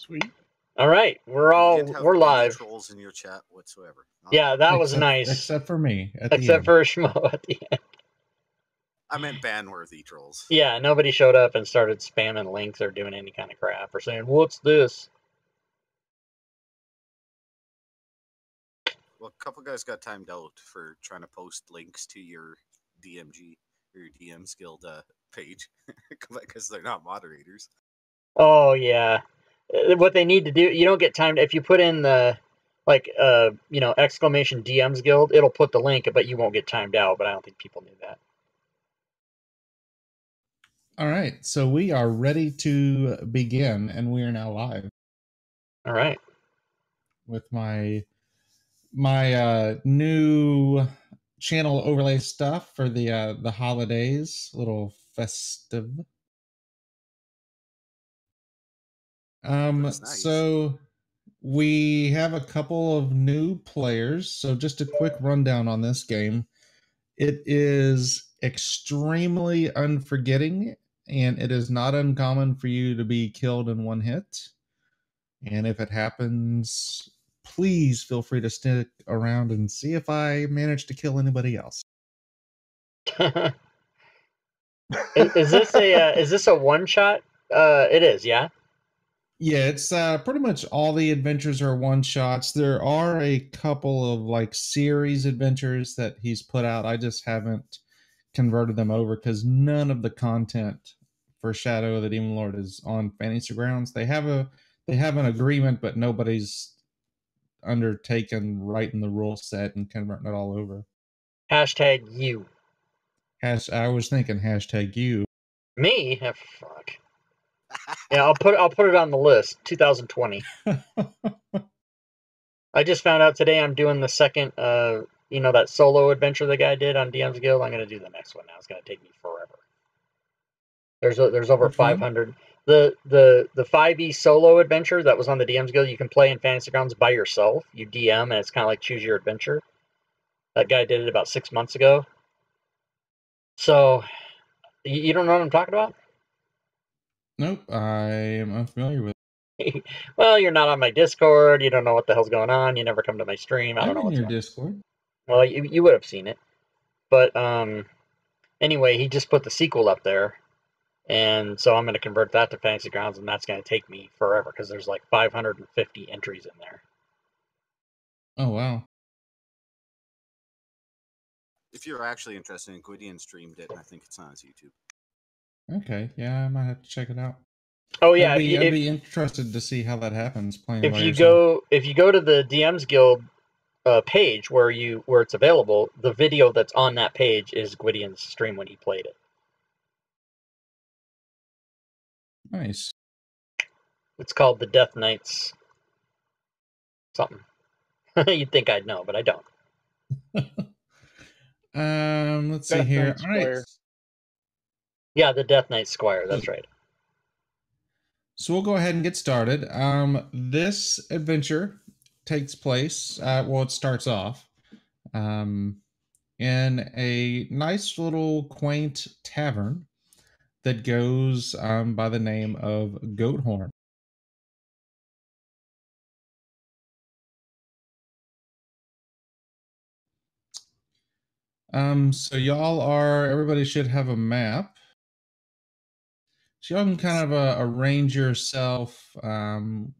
Sweet. All right, we're live. Trolls in your chat whatsoever. Yeah, that was nice. Except for me. Except for Schmo at the end. I meant ban-worthy trolls. Yeah, nobody showed up and started spamming links or doing any kind of crap or saying, "What's this?" Well, a couple guys got timed out for trying to post links to your DMG or your DMs Guild page because they're not moderators. Oh yeah, what they need to do, you don't get timed if you put in the exclamation DMs Guild, it'll put the link, but you won't get timed out. But I don't think people knew that. All right, so we are ready to begin, and we are now live. All right, with my new channel overlay stuff for the holidays, a little festive. Nice. So we have a couple of new players. So just a quick rundown on this game. It is extremely unforgiving, and it is not uncommon for you to be killed in one hit. And if it happens, please feel free to stick around and see if I manage to kill anybody else. is this a one shot? It is, yeah. Yeah, it's pretty much all the adventures are one shots. There are a couple of series adventures that he's put out. I just haven't converted them over because none of the content for Shadow of the Demon Lord is on Fantasy Grounds. They have an agreement, but nobody's undertaken writing the rule set and converting it all over. Hashtag you. I was thinking hashtag you. Me? Oh, fuck. Yeah, I'll put it on the list. 2020. I just found out today I'm doing the second, that solo adventure the guy did on DM's Guild. I'm going to do the next one now. It's going to take me forever. There's over 500. The 5e solo adventure that was on the DM's Guild, you can play in Fantasy Grounds by yourself. You DM, and it's kind of like choose your adventure. That guy did it about 6 months ago. So, you don't know what I'm talking about? Nope, I am unfamiliar with it. Well, you're not on my Discord. You don't know what the hell's going on. You never come to my stream. I don't know what's on your Discord. Well, you would have seen it. But anyway, he just put the sequel up there. And so I'm going to convert that to Fantasy Grounds, and that's going to take me forever because there's 550 entries in there. Oh, wow. If you're actually interested in, Gwydion streamed it, and I think it's on his YouTube. Okay, yeah, I might have to check it out. Oh yeah, I'd be interested to see how that happens. Playing if you go to the DM's Guild page where it's available, the video that's on that page is Gwydion's stream when he played it. Nice. It's called the Death Knights something. You'd think I'd know, but I don't. Let's see here. All right. Yeah, the Death Knight Squire. That's right. So we'll go ahead and get started. This adventure takes place. It starts off in a nice little quaint tavern that goes by the name of Goathorn. So everybody should have a map. So y'all can kind of arrange yourself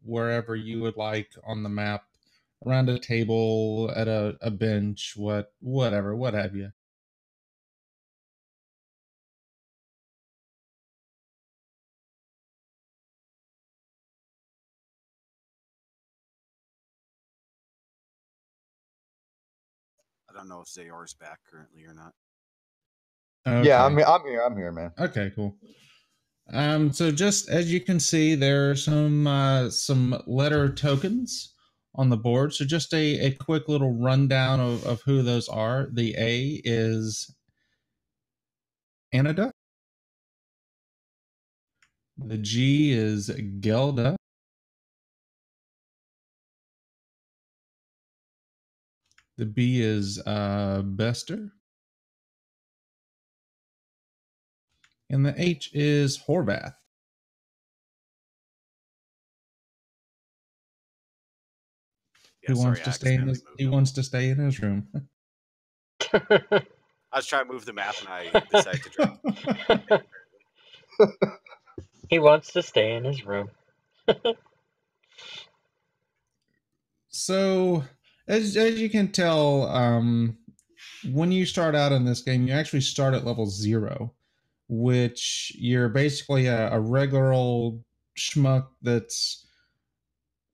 wherever you would like on the map, around a table, at a bench, whatever, what have you. I don't know if Zayor's back currently or not. Okay. Yeah, I'm here, man. Okay, cool. So just as you can see, there are some letter tokens on the board. So just a quick little rundown of who those are. The A is Anida. The G is Gelda. The B is Bester. And the H is Horvath. Yeah, wants to stay in his? He wants to stay in his room. I was trying to move the map, and I decided to drag. He wants to stay in his room. So, as you can tell, when you start out in this game, you actually start at level 0, which you're basically a regular old schmuck that's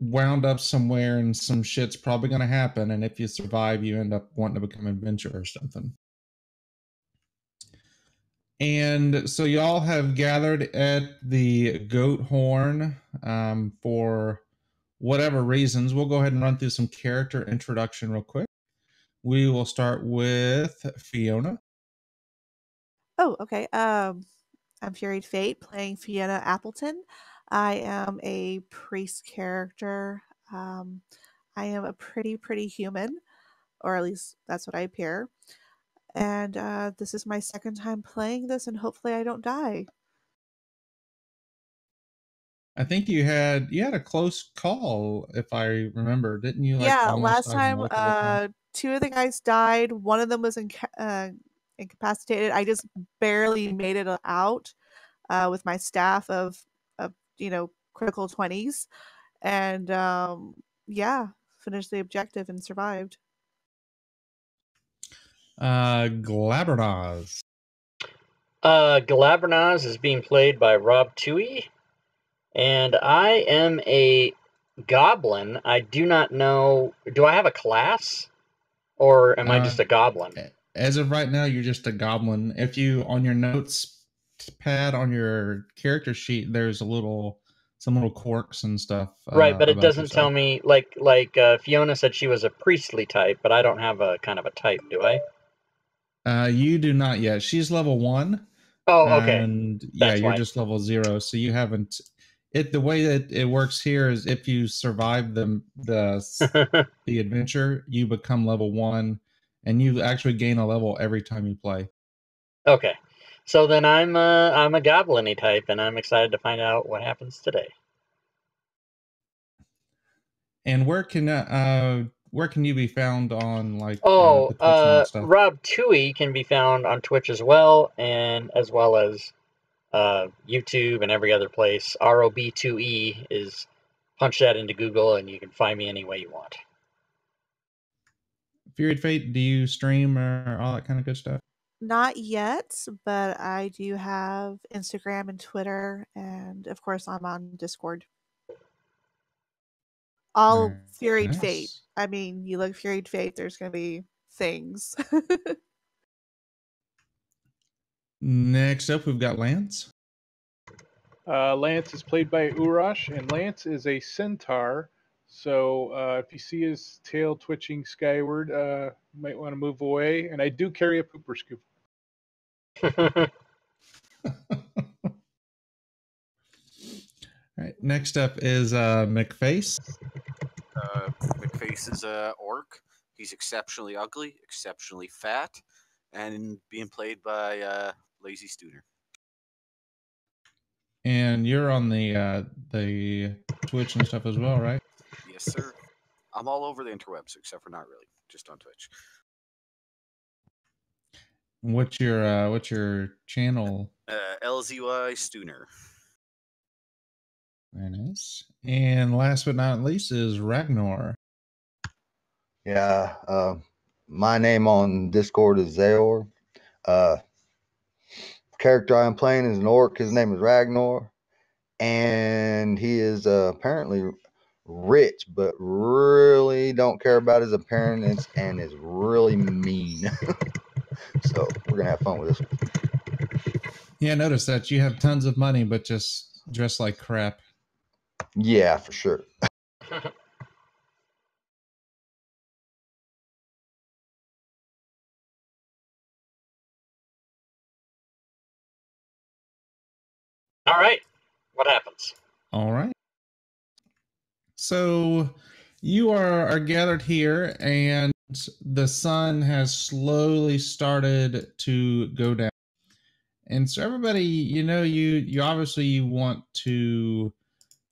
wound up somewhere and some shit's probably going to happen. And if you survive, you end up wanting to become an adventurer or something. And so y'all have gathered at the Goat Horn for whatever reasons. We'll go ahead and run through some character introduction real quick. We will start with Fiona. Oh, okay. I'm Furied Fate, playing Fiona Appleton. I am a priest character. I am a pretty human, or at least that's what I appear. And this is my second time playing this, and hopefully I don't die. I think you had a close call, if I remember, didn't you? Yeah, last time 2 of the guys died. One of them was incapacitated. I just barely made it out with my staff of critical 20s, and finished the objective and survived. Glabernoz. Glabernoz is being played by Rob Toohey, and I am a goblin. I do not know. Do I have a class, or am I just a goblin? As of right now, you're just a goblin. If you, on your notes pad on your character sheet, there's some little quirks and stuff. Right, but it doesn't tell me, like Fiona said she was a priestly type, but I don't have a kind of a type, do I? You do not yet. She's level 1. Oh, okay. And yeah, you're just level 0, so you haven't. The way that it works here is if you survive the adventure, you become level 1, and you actually gain a level every time you play. Okay, so then I'm a goblin-y type, and I'm excited to find out what happens today. And where can you be found on the Twitch and stuff? Rob Toohey can be found on Twitch as well, and as well as YouTube and every other place. ROB2E is, punch that into Google, and you can find me any way you want. Furied Fate, do you stream or all that kind of good stuff? Not yet, but I do have Instagram and Twitter, and of course I'm on Discord. All Furied Fate. I mean, you look Furied Fate, there's going to be things. Next up, we've got Lance. Lance is played by Urash, and Lance is a centaur. So if you see his tail twitching skyward, you might want to move away. And I do carry a pooper scoop. All right. Next up is McFace. McFace is a orc. He's exceptionally ugly, exceptionally fat, and being played by Lazy Stooner. And you're on the Twitch and stuff as well, right? Yes, sir. I'm all over the interwebs, except for not really, just on Twitch. What's your channel? LZY Stooner. Very nice. And last but not least is Ragnar. Yeah, my name on Discord is Zayor. Character I'm playing is an orc. His name is Ragnar, and he is apparently rich, but really don't care about his appearance and is really mean. So we're gonna have fun with this one. Yeah, notice that you have tons of money, but just dress like crap. Yeah, for sure. All right. What happens? All right. So you are gathered here, and the sun has slowly started to go down. And so everybody, you obviously want to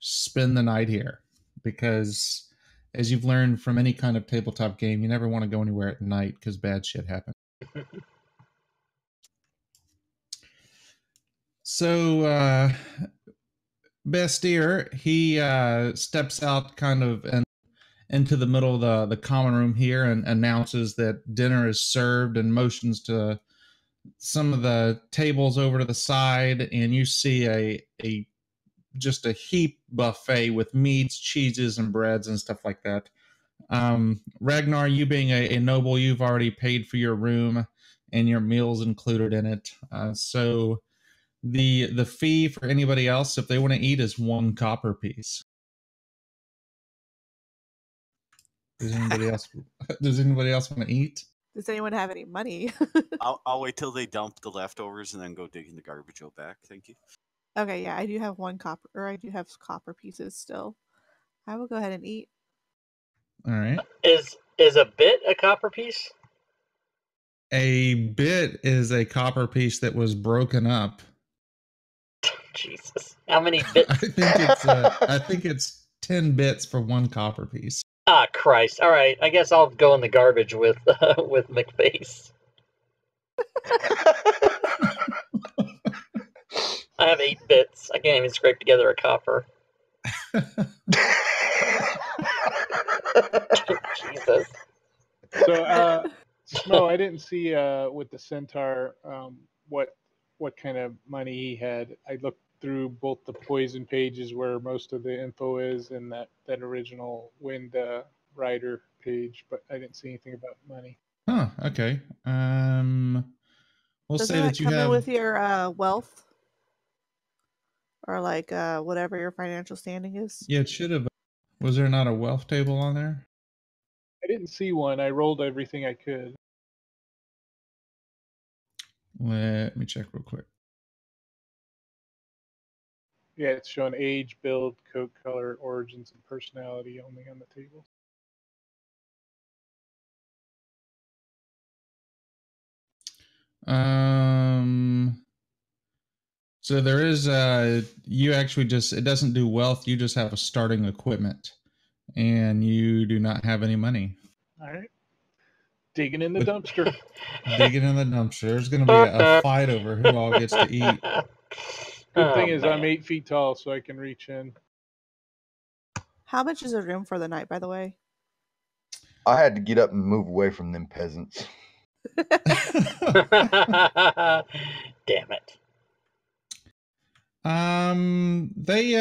spend the night here, because as you've learned from any kind of tabletop game, you never want to go anywhere at night because bad shit happens. So, Bestier, he steps out kind of into the middle of the common room here and announces that dinner is served and motions to some of the tables over to the side, and you see a just a heap buffet with meats, cheeses, and breads and stuff like that. Ragnar, you being a noble, you've already paid for your room and your meals included in it. So the fee for anybody else, if they want to eat, is 1 copper piece. Does anybody else? Does anybody else want to eat? Does anyone have any money? I'll wait till they dump the leftovers and then go digging the garbage out back. Thank you. Okay, yeah, I do have 1 copper, or I do have copper pieces still. I will go ahead and eat. All right. Is a bit a copper piece? A bit is a copper piece that was broken up. Jesus, how many bits? I think it's 10 bits for 1 copper piece. Ah, Christ! All right, I guess I'll go in the garbage with McFace. I have 8 bits. I can't even scrape together a copper. Jesus. So, Schmo, I didn't see with the centaur what kind of money he had. I looked through both the poison pages where most of the info is and that original Wind Rider page, but I didn't see anything about money. Huh, okay. We'll Doesn't say that that you come in have... with your wealth? Or like whatever your financial standing is? Yeah, it should have. Was there not a wealth table on there? I didn't see one. I rolled everything I could. Let me check real quick. Yeah, it's showing age, build, coat color, origins, and personality only on the table. So there is you actually just, it doesn't do wealth, you just have a starting equipment and you do not have any money. All right. Digging in the dumpster. Digging in the dumpster. There's going to be a fight over who all gets to eat. Good thing is I'm 8 feet tall, so I can reach in. How much is a room for the night, by the way? I had to get up and move away from them peasants. Damn it. They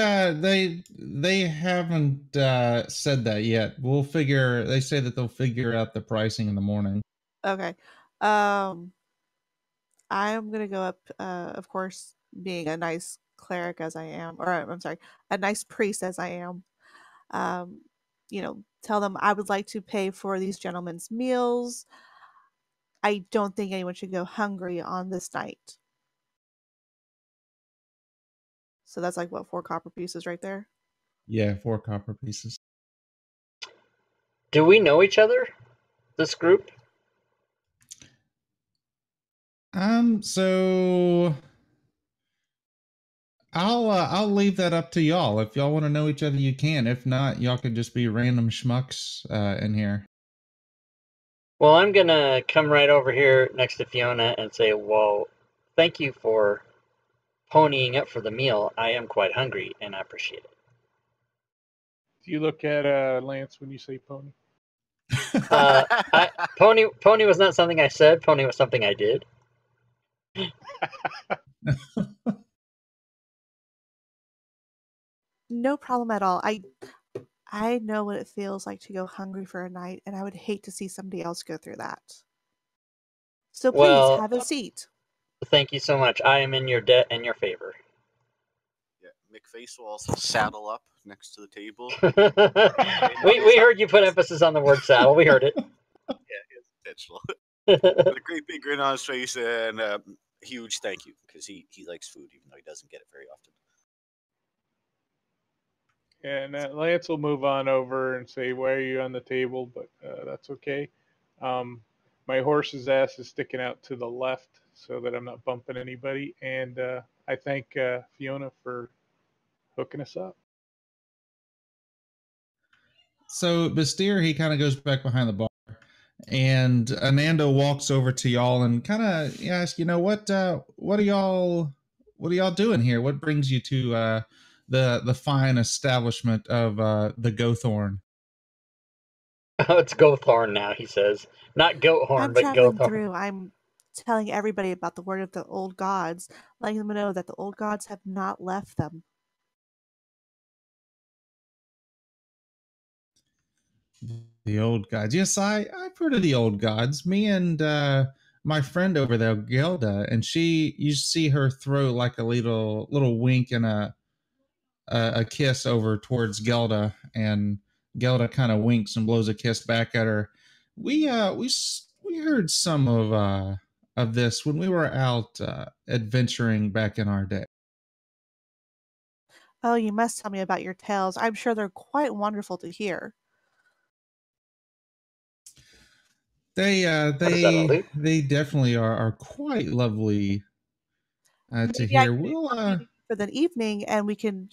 haven't said that yet. They say that they'll figure out the pricing in the morning. Okay. I'm gonna go up, of course, being a nice cleric as I am, or I'm sorry, a nice priest as I am. Tell them I would like to pay for these gentlemen's meals. I don't think anyone should go hungry on this night. So that's like what, 4 copper pieces right there? Yeah, 4 copper pieces. Do we know each other? This group? So I'll leave that up to y'all. If y'all want to know each other, you can. If not, y'all could just be random schmucks in here. Well, I'm gonna come right over here next to Fiona and say, well, thank you for ponying up for the meal. I am quite hungry, and I appreciate it. Do you look at Lance when you say pony? Pony was not something I said. Pony was something I did. No problem at all. I know what it feels like to go hungry for a night, and I would hate to see somebody else go through that. So please have a seat. Thank you so much. I am in your debt and your favor. Yeah, McFace will also saddle up next to the table. we heard you put emphasis on the word saddle. We heard it. Yeah, it's intentional. With a great big grin on his face and a huge thank you, because he likes food, even though he doesn't get it very often. And Lance will move on over and say, why are you on the table? But that's okay. My horse's ass is sticking out to the left so that I'm not bumping anybody. And I thank Fiona for hooking us up. So Bastir, he kind of goes back behind the bar, and Anando walks over to y'all and kind of asks, what are y'all doing here? What brings you to the fine establishment of the Goathorn? Oh, it's Goathorn now, he says. Not Goathorn, I'm but traveling Goathorn. through. I'm telling everybody about the word of the old gods, letting them know that the old gods have not left them. The old gods. Yes, I've heard of the old gods. Me and my friend over there, Gelda, and you see her throw like a little wink and a kiss over towards Gelda, and Gelda kind of winks and blows a kiss back at her. We heard some of this when we were out adventuring back in our day. Oh, you must tell me about your tales. I'm sure they're quite wonderful to hear. They definitely are quite lovely to Maybe I hear. can accompany you for the evening, and we can,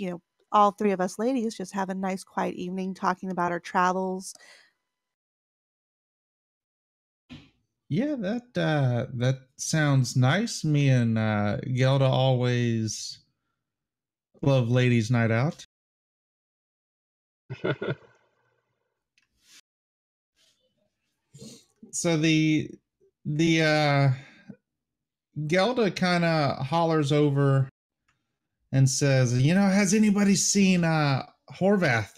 all three of us ladies just have a nice quiet evening talking about our travels. Yeah, that sounds nice. Me and Gelda always love ladies' night out. So the Gelda kind of hollers over and says, has anybody seen Horvath?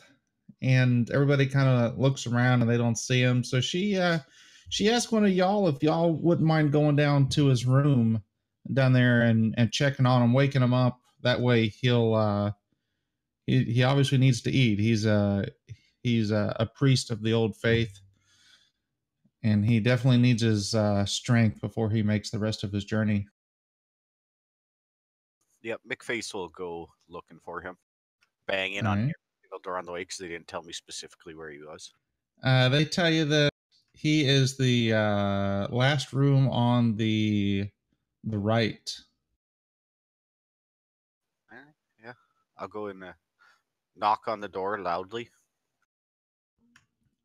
And everybody kind of looks around and they don't see him. So she asked one of y'all if y'all wouldn't mind going down to his room down there and checking on him, waking him up. That way he'll he obviously needs to eat. He's a priest of the old faith, and he definitely needs his strength before he makes the rest of his journey. Yep, McFace will go looking for him, banging All on right. every single door on the way because they didn't tell me specifically where he was. They tell you that he is the last room on the right. Yeah, I'll go and knock on the door loudly.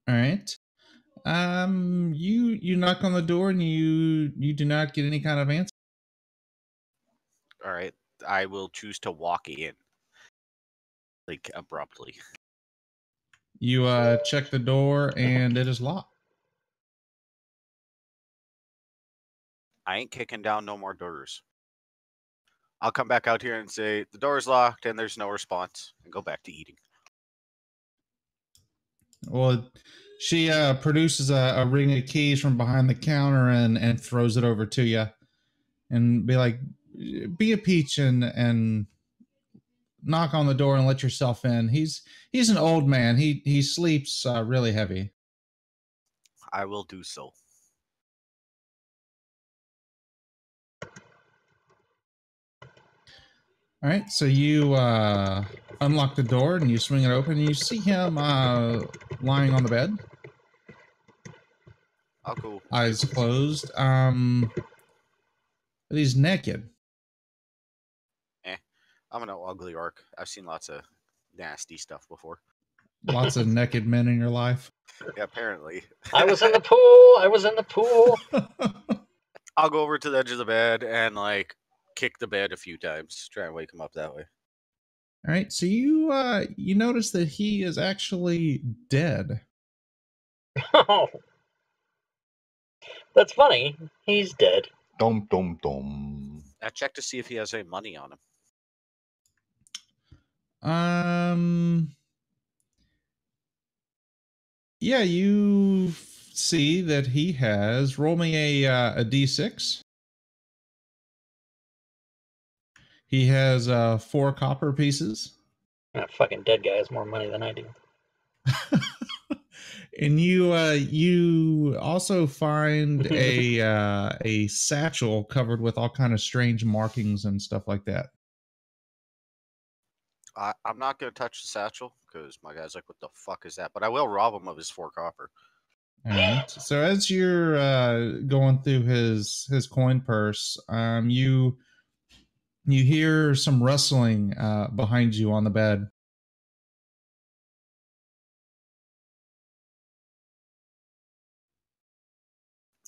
All right. You knock on the door and you do not get any kind of answer. All right, I will choose to walk in, like abruptly. You check the door and it is locked. I ain't kicking down no more doors. I'll come back out here and say the door's locked and there's no response, and go back to eating. Well, she produces a ring of keys from behind the counter and throws it over to you, and be like, "Be a peach and knock on the door and let yourself in." He's an old man. He sleeps really heavy. I will do so. All right, so you unlock the door and you swing it open, and you see him lying on the bed, I'll go. eyes closed. But he's naked. I'm an ugly orc. I've seen lots of nasty stuff before. Lots of naked men in your life. Yeah, apparently. I was in the pool. I'll go over to the edge of the bed and kick the bed a few times, try and wake him up that way. All right, so you notice that he is actually dead. Oh, that's funny. He's dead. Dum dum dum. I check to see if he has any money on him. Yeah, you see that he has. Roll me a d6. He has 4 copper pieces. That fucking dead guy has more money than I do. And you also find a satchel covered with all kind of strange markings and stuff like that. I'm not going to touch the satchel because my guy's like, what the fuck is that? But I will rob him of his 4 copper. All right. So as you're going through his coin purse, you hear some rustling behind you on the bed.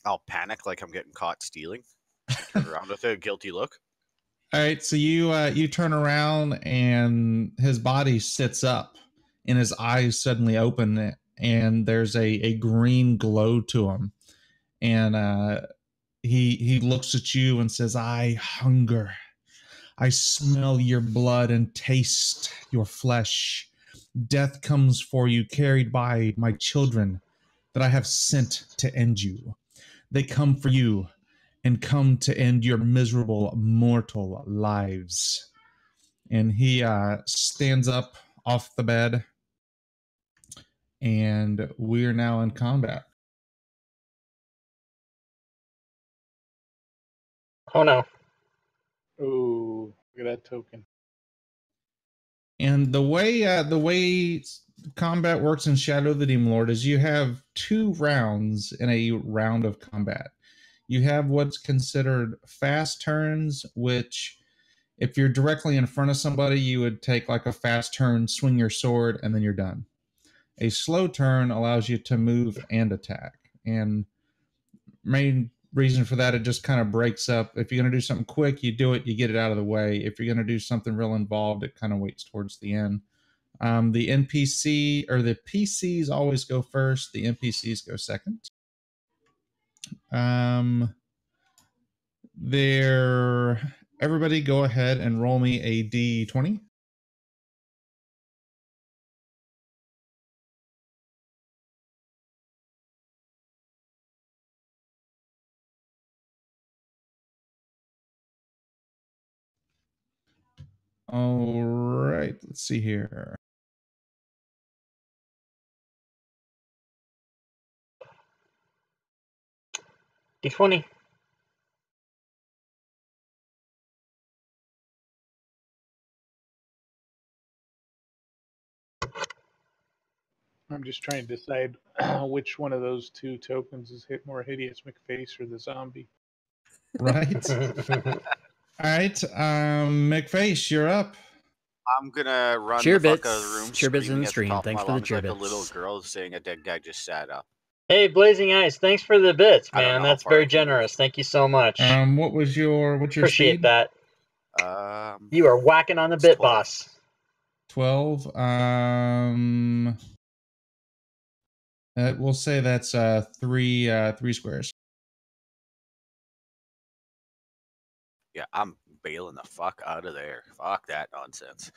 I'll panic like I'm getting caught stealing. Turn around with a guilty look. All right, so you turn around and his body sits up and his eyes suddenly open and there's a green glow to him. And he looks at you and says, "I hunger. I smell your blood and taste your flesh. Death comes for you, carried by my children that I have sent to end you. They come for you and come to end your miserable mortal lives." And he stands up off the bed, and we're now in combat. Oh no. Oh, look at that token. And the way combat works in Shadow of the Demon Lord is you have 2 rounds in a round of combat. You have what's considered fast turns, which if you're directly in front of somebody, you would take like a fast turn, swing your sword, and then you're done. A slow turn allows you to move and attack. And main reason for that, it just kind of breaks up. If you're going to do something quick, you do it, you get it out of the way. If you're going to do something real involved, it kind of waits towards the end. The NPC or the PCs always go first. The NPCs go second. Everybody go ahead and roll me a D20. All right, let's see here. D20. I'm just trying to decide which one of those 2 tokens is more hideous, McFace or the zombie. Right. All right, McFace, you're up. I'm gonna run Cheer the fuck bits. out of the room, Cheer bits in screaming the at the stream. top of Thanks my for the lungs cheer like a bits. little girl saying a dead guy just sat up. Hey, Blazing Eyes, thanks for the bits, I don't man. know how That's far I very can move. generous. Thank you so much. What's your Appreciate speed? that. You are whacking on the It's bit 12. boss. 12. We'll say that's 3 squares. Yeah, I'm bailing the fuck out of there. Fuck that nonsense.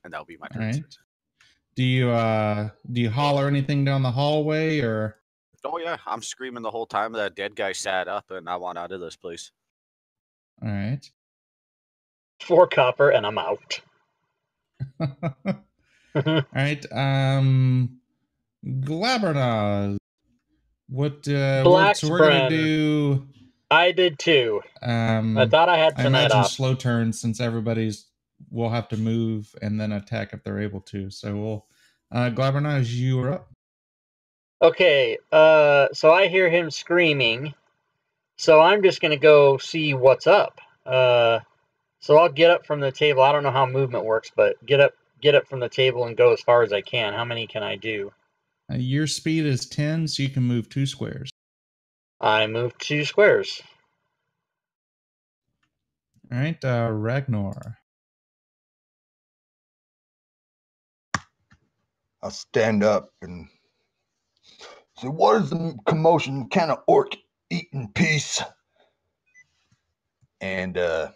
And that'll be my turn. All right. Do you holler anything down the hallway or? Oh yeah, I'm screaming the whole time that dead guy sat up and I want out of this place. All right. 4 copper and I'm out. All right. Glabernaws. What? Black's So we're gonna Bren. do. I did too. I thought I had I tonight imagine off. slow turns since will have to move and then attack if they're able to. So we'll. Glabernaws, you are up. Okay, so I hear him screaming, so I'm just gonna go see what's up. So I'll get up from the table. I don't know how movement works, but get up from the table and go as far as I can. How many can I do? Your speed is 10, so you can move 2 squares. I move 2 squares. All right, Ragnar. I'll stand up and say, "What is the commotion? Can an orc eat in peace?" And I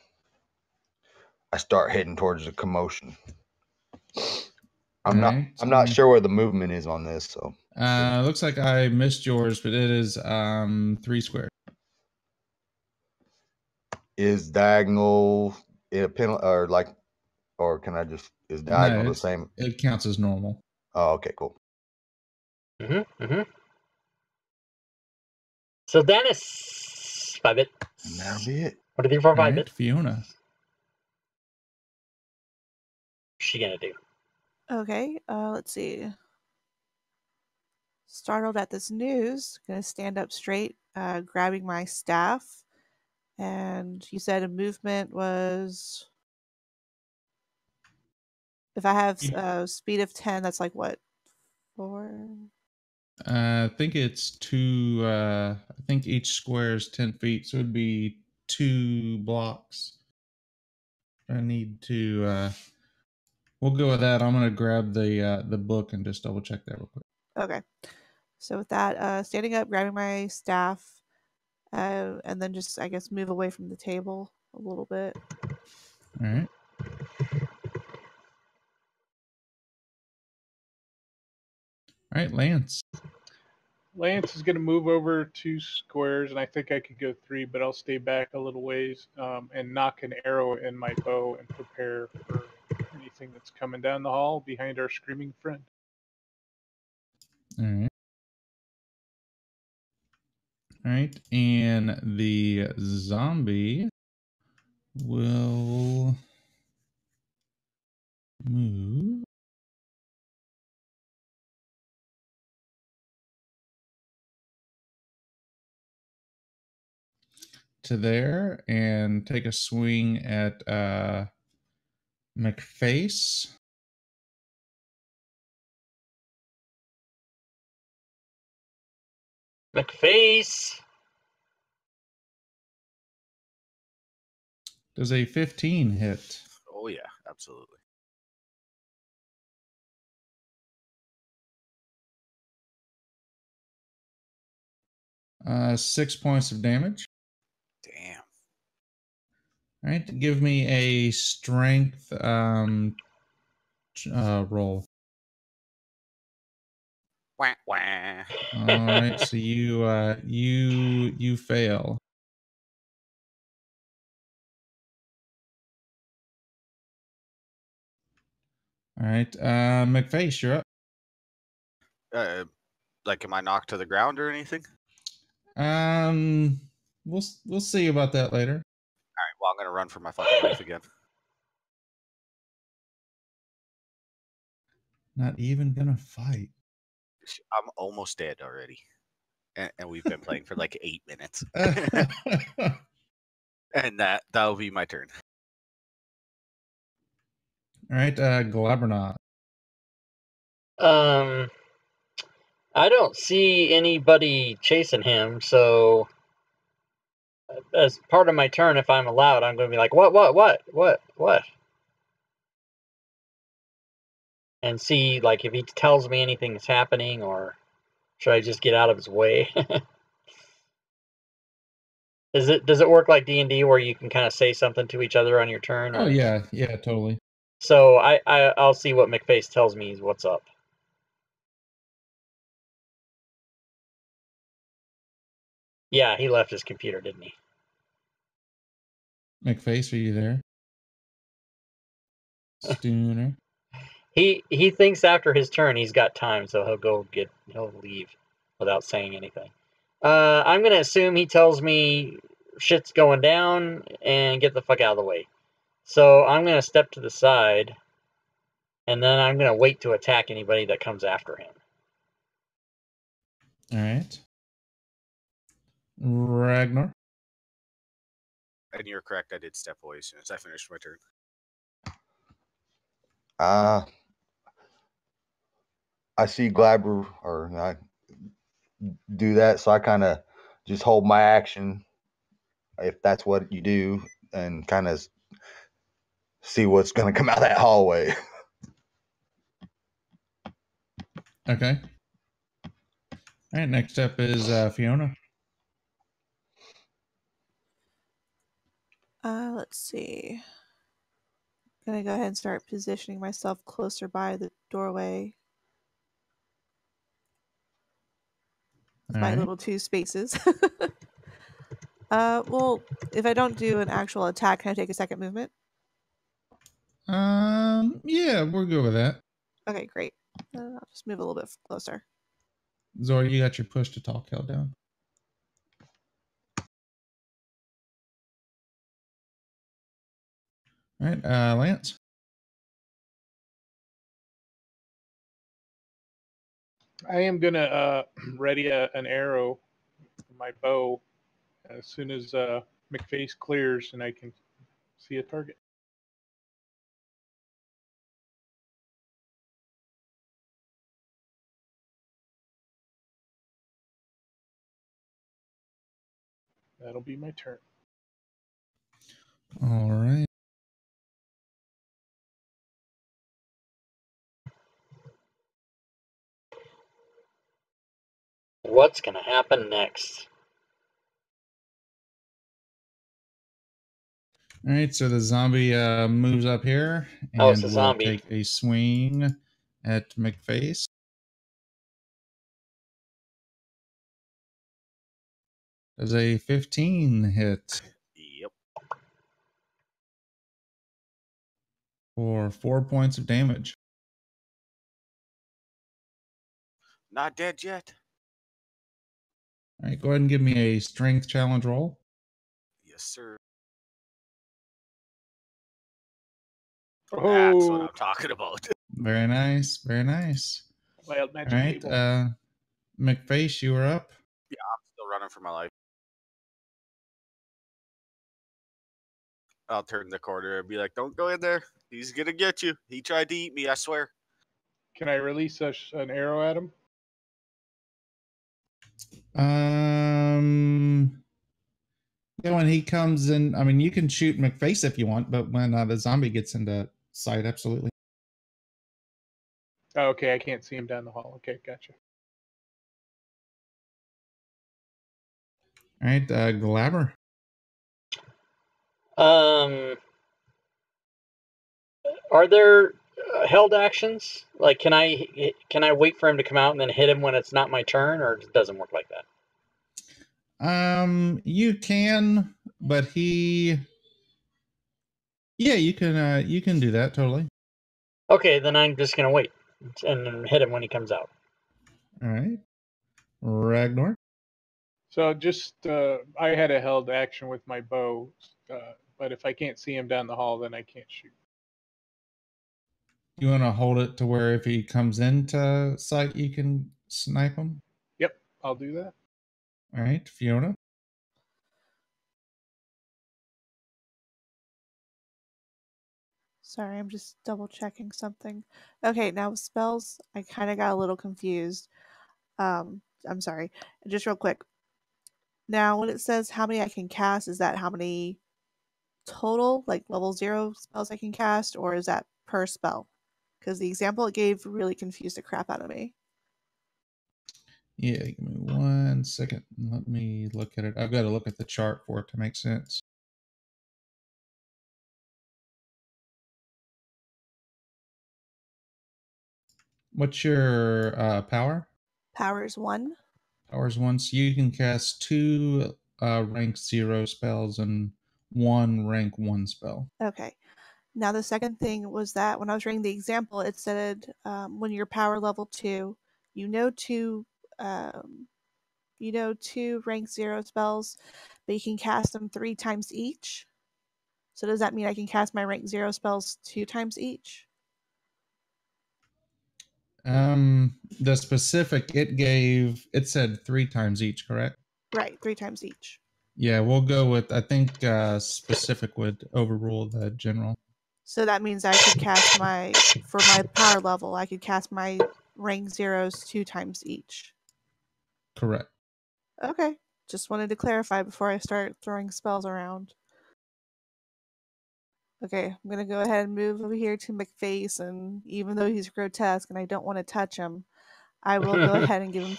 start heading towards the commotion. I'm not sure where the movement is on this, so looks like I missed yours, but it is 3 squares. is diagonal a penalty or can I just is diagonal the same? It counts as normal. Oh, okay, cool. So Dennis, 5 bit. And that'll be it. 1, 2, 3, 4, 5 bit. Fiona. What's she gonna do? Okay, let's see. Startled at this news, gonna stand up straight, grabbing my staff. And you said a movement was, if I have speed of 10, that's like what, 4? I think it's two. I think each square is 10 feet, so it'd be 2 blocks. I need to. We'll go with that. I'm gonna grab the book and just double check that real quick. Okay. So with that, standing up, grabbing my staff, and then just, I guess, move away from the table a little bit. All right. All right, Lance. Lance is going to move over 2 squares, and I think I could go 3, but I'll stay back a little ways and knock an arrow in my bow and prepare for anything that's coming down the hall behind our screaming friend. All right. All right, and the zombie will move to there and take a swing at McFace. McFace. Does a 15 hit? Oh yeah, absolutely. Uh, 6 points of damage. Damn. All right, give me a strength roll. Wah, wah. All right, so you fail. All right, McFace, you're up. Like, am I knocked to the ground or anything? Um, we'll see about that later. All right. Well, I'm gonna run for my fucking life again. Not even gonna fight. I'm almost dead already, and we've been playing for like 8 minutes, and that'll be my turn. All right, Glabbernaut. I don't see anybody chasing him, so as part of my turn, if I'm allowed, I'm going to be like, what? And see, like, if he tells me anything is happening, or should I just get out of his way? Does it work like D&D where you can kind of say something to each other on your turn? Or... Oh yeah, totally. So I'll see what McFace tells me is what's up. Yeah, he left his computer, didn't he? McFace, are you there? Stooner. He thinks after his turn he's got time, so he'll leave without saying anything. I'm gonna assume he tells me shit's going down and get the fuck out of the way. So I'm gonna step to the side, and then I'm gonna wait to attack anybody that comes after him. All right. Ragnar. And you're correct. I did step away as soon as I finished my turn. I see Glabber, or I do that, so I kind of just hold my action, if that's what you do, and kind of see what's going to come out of that hallway. Okay. All right, next up is Fiona. Let's see. Gonna go ahead and start positioning myself closer by the doorway. With my little 2 spaces. Well, if I don't do an actual attack, can I take a second movement? Yeah, we're good with that. Okay, great. I'll just move a little bit closer. Zora, you got your push to talk held down. All right, Lance. I am going to ready an arrow from my bow as soon as McFace clears and I can see a target. That'll be my turn. All right. What's going to happen next? All right, so the zombie moves up here Oh, it's and a will zombie. take a swing at McFace. Does a 15 hit Yep. for 4 points of damage? Not dead yet. All right, go ahead and give me a strength challenge roll. Yes, sir. Oh, That's what I'm talking about. Very nice, very nice. wild All magic right, table. McFace, you are up. Still running for my life. I'll turn the corner and be like, "Don't go in there. He's gonna get you. He tried to eat me. I swear." Can I release an arrow at him? Yeah, when he comes in, I mean, you can shoot McFace if you want, but when the zombie gets into sight, absolutely. Oh, okay, I can't see him down the hall. Okay, gotcha. All right, Glaber. Are there held actions? Like, can I wait for him to come out and then hit him when it's not my turn, or it doesn't work like that? You can, but yeah, you can do that totally. Okay, then I'm just gonna wait and then hit him when he comes out. All right, Ragnar. So just I had a held action with my bow, but if I can't see him down the hall, then I can't shoot. You want to hold it to where if he comes into sight, you can snipe him? Yep, I'll do that. All right, Fiona. Sorry, I'm just double checking something. Okay, now with spells, I kind of got a little confused. I'm sorry. Just real quick. Now, when it says how many I can cast, is that how many total, like level 0 spells I can cast, or is that per spell? Because the example it gave really confused the crap out of me. Yeah, give me 1 second. Let me look at it. I've got to look at the chart for it to make sense. What's your power? Power is 1. Power's 1. So you can cast 2 rank 0 spells and 1 rank 1 spell. Okay. Now, the second thing was that when I was reading the example, it said when you're power level 2, you know two rank 0 spells, but you can cast them 3 times each. So does that mean I can cast my rank 0 spells 2 times each? The specific it said 3 times each, correct? Right, 3 times each. Yeah, we'll go with, I think specific would overrule the general. So that means I could cast for my power level, I could cast my rank 0s 2 times each. Correct. Okay, just wanted to clarify before I start throwing spells around. Okay, I'm going to go ahead and move over here to McFace, and even though he's grotesque and I don't want to touch him, I will go ahead and give him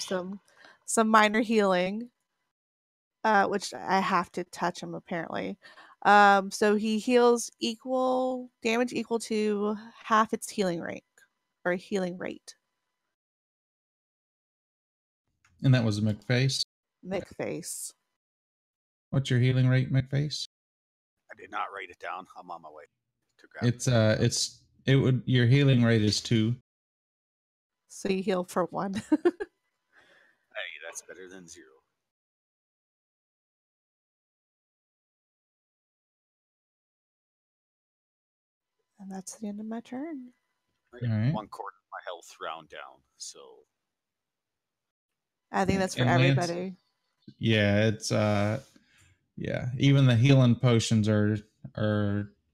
some minor healing, which I have to touch him apparently. So he heals damage equal to half its healing rank, or healing rate. And that was McFace. McFace. What's your healing rate, McFace? I did not write it down. I'm on my way to grab it. Your healing rate is 2. So you heal for 1. Hey, that's better than 0. And that's the end of my turn. I got All right. 1/4of my health round down, so I think that's for And Lance, everybody. yeah, it's yeah, even the healing potions are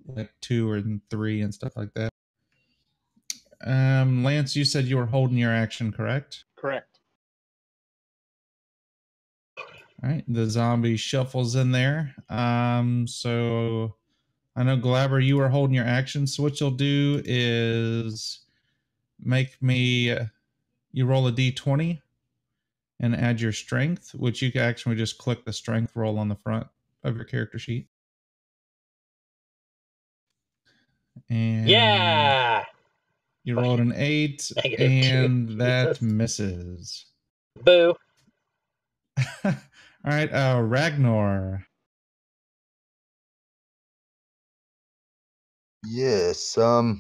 like 2 or 3 and stuff like that. Lance, you said you were holding your action, correct? Correct. All right, the zombie shuffles in there. So I know Glabber, you were holding your action. So what you'll do is make me you roll a d20 and add your strength, which you can actually just click the strength roll on the front of your character sheet. And Yeah. you rolled an 8, -2. and that Jesus. misses. Boo. All right, Ragnar. Yes. All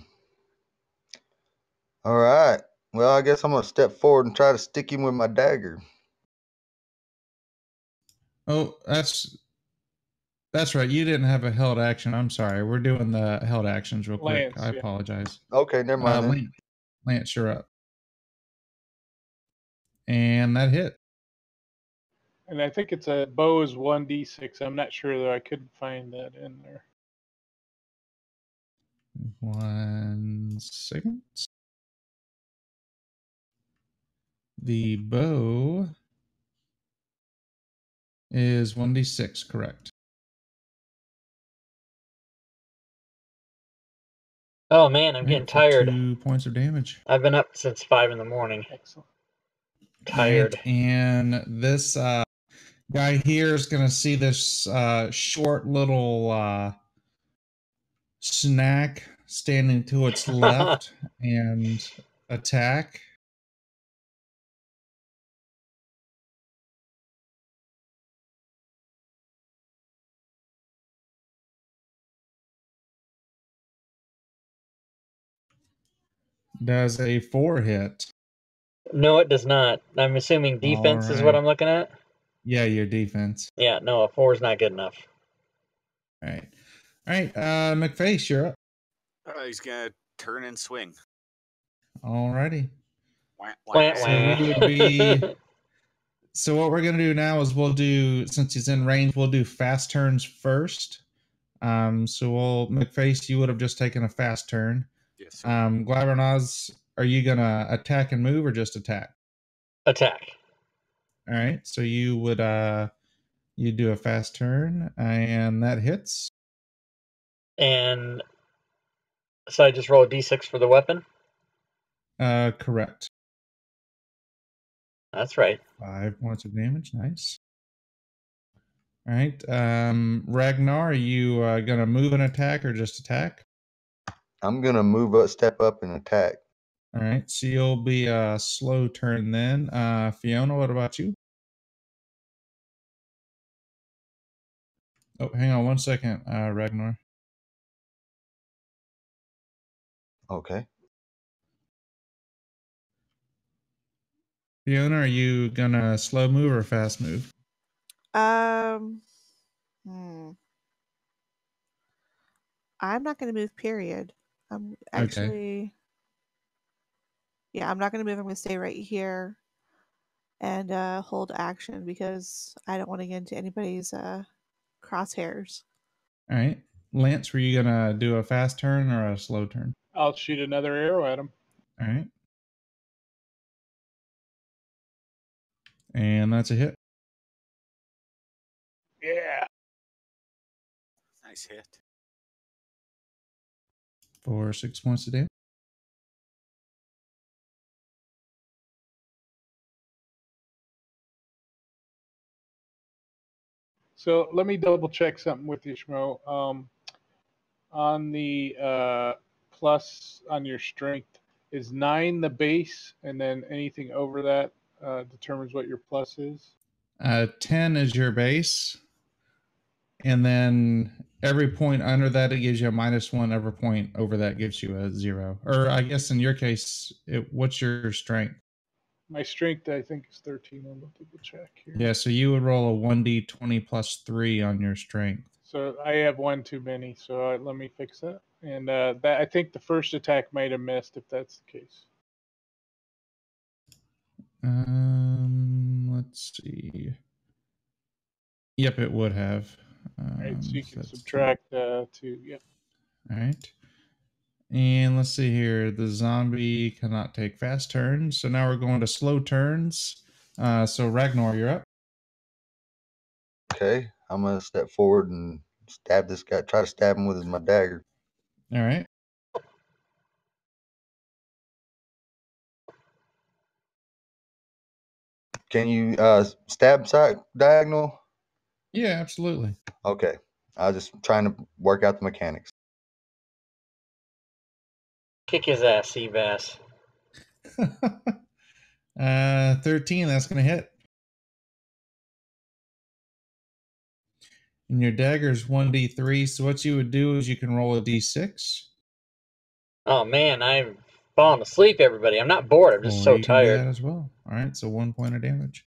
right. Well, I guess I'm gonna step forward and try to stick him with my dagger. Oh, that's right. You didn't have a held action. I'm sorry. We're doing the held actions real quick. Lance, I yeah. apologize. Okay, never mind then. Lance, you're up. And that hit. And I think it's a bow is 1d6. I'm not sure though. I couldn't find that in there. 1 second. The bow is 1d6, correct. Oh man, I'm getting tired. 2 points of damage. I've been up since 5 in the morning. Excellent. Tired. Right, and this guy here is going to see this short little snack standing to its left and attack. Does a 4 hit? No, it does not. I'm assuming defense is what right. I'm looking at. Yeah, your defense. Yeah, no, a 4 is not good enough. All right. McFace, you're up. He's gonna turn and swing. Alrighty. Wah, Wah, wah. So wah. we would be. So what we're gonna do now is we'll do, since he's in range, we'll do fast turns first. So we'll McFace, you would have just taken a fast turn. Yes, sir. Glabber and Oz, are you gonna attack and move or just attack? Attack. All right. So you would you do a fast turn, and that hits. And so I just roll a d6 for the weapon? Correct. That's right. 5 points of damage. Nice. All right. Ragnar, are you gonna move and attack or just attack? I'm gonna move up, step up, and attack. All right. So you'll be a slow turn then. Fiona, what about you? Oh, hang on 1 second, Ragnar. Okay. Fiona, are you gonna slow move or fast move? Hmm. I'm not going to move, period. I'm actually, yeah, I'm not going to move. I'm going to stay right here and hold action because I don't want to get into anybody's crosshairs. All right. Lance, were you gonna do a fast turn or a slow turn? I'll shoot another arrow at him. All right. And that's a hit Yeah. Nice hit. for 6 points of damage. So let me double check something with you, Schmo. On the plus on your strength, is 9 the base, and then anything over that determines what your plus is? 10 is your base. And then every point under that, it gives you a -1. Every point over that gives you a 0. Or I guess in your case, what's your strength? My strength, I think, is 13. I'll double check here. Yeah, so you would roll a 1d20 plus 3 on your strength. So I have one too many, so let me fix that. And that I think the first attack might have missed if that's the case. Let's see. Yep, it would have. All right, so you so can that's subtract 2. Yep. All right. And let's see here. The zombie cannot take fast turns. So now we're going to slow turns. So Ragnar, you're up. Okay, I'm gonna step forward and stab this guy. Try to stab him with my dagger. All right. Can you stab side diagonal? Yeah, absolutely. Okay, I was just trying to work out the mechanics. Kick his ass, Seabass. 13, that's going to hit. And your dagger's 1d3, so what you would do is you can roll a d6. Oh man, I'm falling asleep, everybody. I'm not bored, I'm just Or so you can do that tired. as well. All right, so 1 point of damage.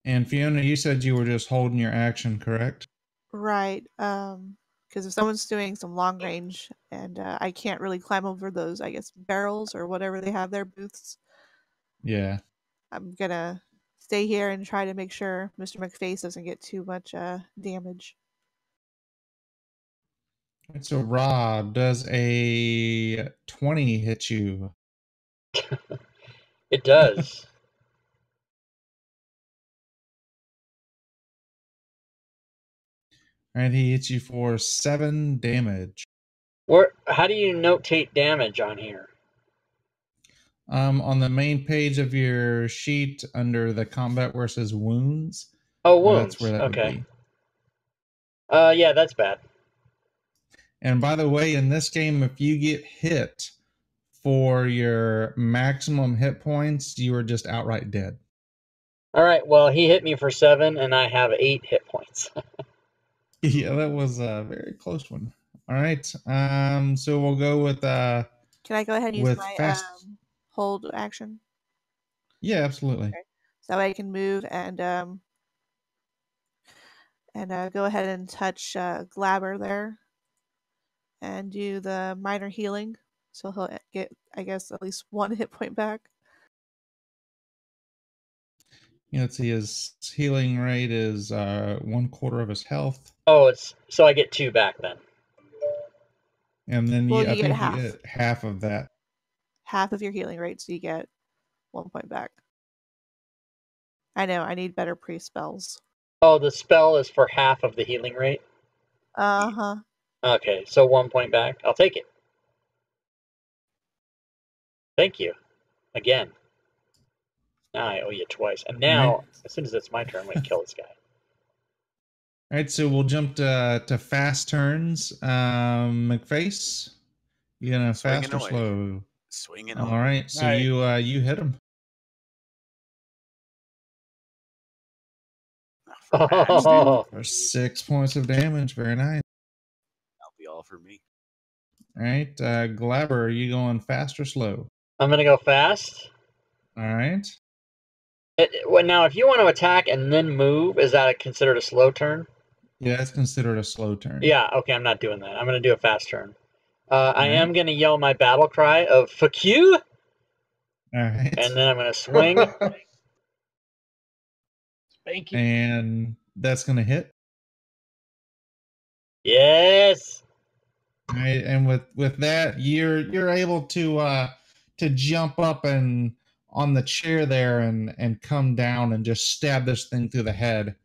And Fiona, you said you were just holding your action, correct? Right. Because if someone's doing some long range and I can't really climb over those, I guess, barrels or whatever they have their booths, Yeah. I'm gonna stay here and try to make sure Mr. McFace doesn't get too much damage. All right, so Rob, does a 20 hit you? It does. All right, he hits you for 7 damage. How do you notate damage on here? On the main page of your sheet under the combat where it says wounds, Oh, wounds. that's where that would Okay. be. Yeah, that's bad. And by the way, in this game, if you get hit for your maximum hit points, you are just outright dead. All right, well, he hit me for 7, and I have 8 hit points. Yeah, that was a very close one. All right, so we'll go with Can I go ahead and use with my fast. hold action? Yeah, absolutely. Okay. So I can move and go ahead and touch Glabber there and do the minor healing. So he'll get, I guess, at least 1 hit point back. Let's see, his healing rate is 1/4 of his health. Oh, so I get 2 back then. And then Well, I you get think half. you get half of that. Half of your healing rate, so you get 1 point back. I know, I need better pre-spells. Oh, the spell is for half of the healing rate? Uh-huh. Okay, so 1 point back. I'll take it. Thank you. Again. Now I owe you twice. And now, Right. as soon as it's my turn, I'm going to kill this guy. All right, so we'll jump to fast turns. McFace, you gonna Swinging fast or away. slow? Swinging All away. right, so All right. you hit him. For fast, Oh, For 6 points of damage. Very nice. that'll be all for me. All right, Glabber, are you going fast or slow? I'm going to go fast. All right. Well, now, if you want to attack and then move, is that considered a slow turn? Yeah, it's considered a slow turn. Yeah, okay, I'm not doing that. I'm going to do a fast turn. I All am right. going to yell my battle cry of "fuck you," All right. and then I'm going to swing. Spanky. And that's gonna hit. Yes. All right, and with that, you're able to jump up and on the chair there and come down and just stab this thing through the head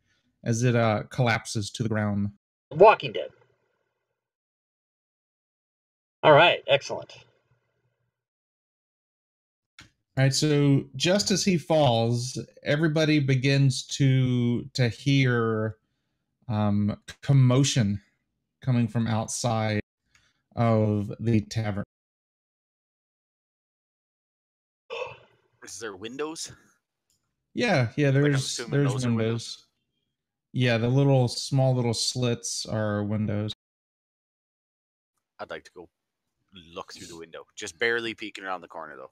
as it collapses to the ground. Walking Dead. All right, excellent. All right, so just as he falls, everybody begins to hear commotion coming from outside of the tavern. Is there windows? Yeah, I'm there's assuming those are windows. Yeah, the small little slits are windows. I'd like to go look through the window. Just barely peeking around the corner, though.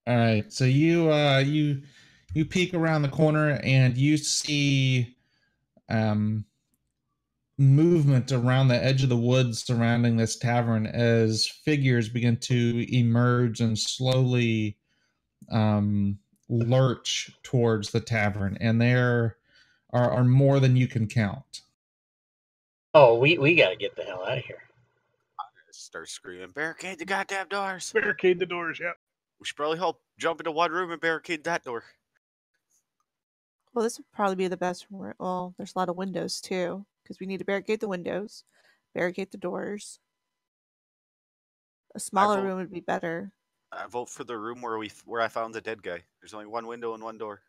All right, so you peek around the corner and you see movement around the edge of the woods surrounding this tavern as figures begin to emerge and slowly lurch towards the tavern, and there are more than you can count. Oh, we got to get the hell out of here. Start screaming, barricade the goddamn doors. Barricade the doors, yeah. We should probably help jump into one room and barricade that door. Well, this would probably be the best. Well, there's a lot of windows too, because we need to barricade the windows, barricade the doors. A smaller room would be better. I vote for the room where I found the dead guy. There's only one window and one door.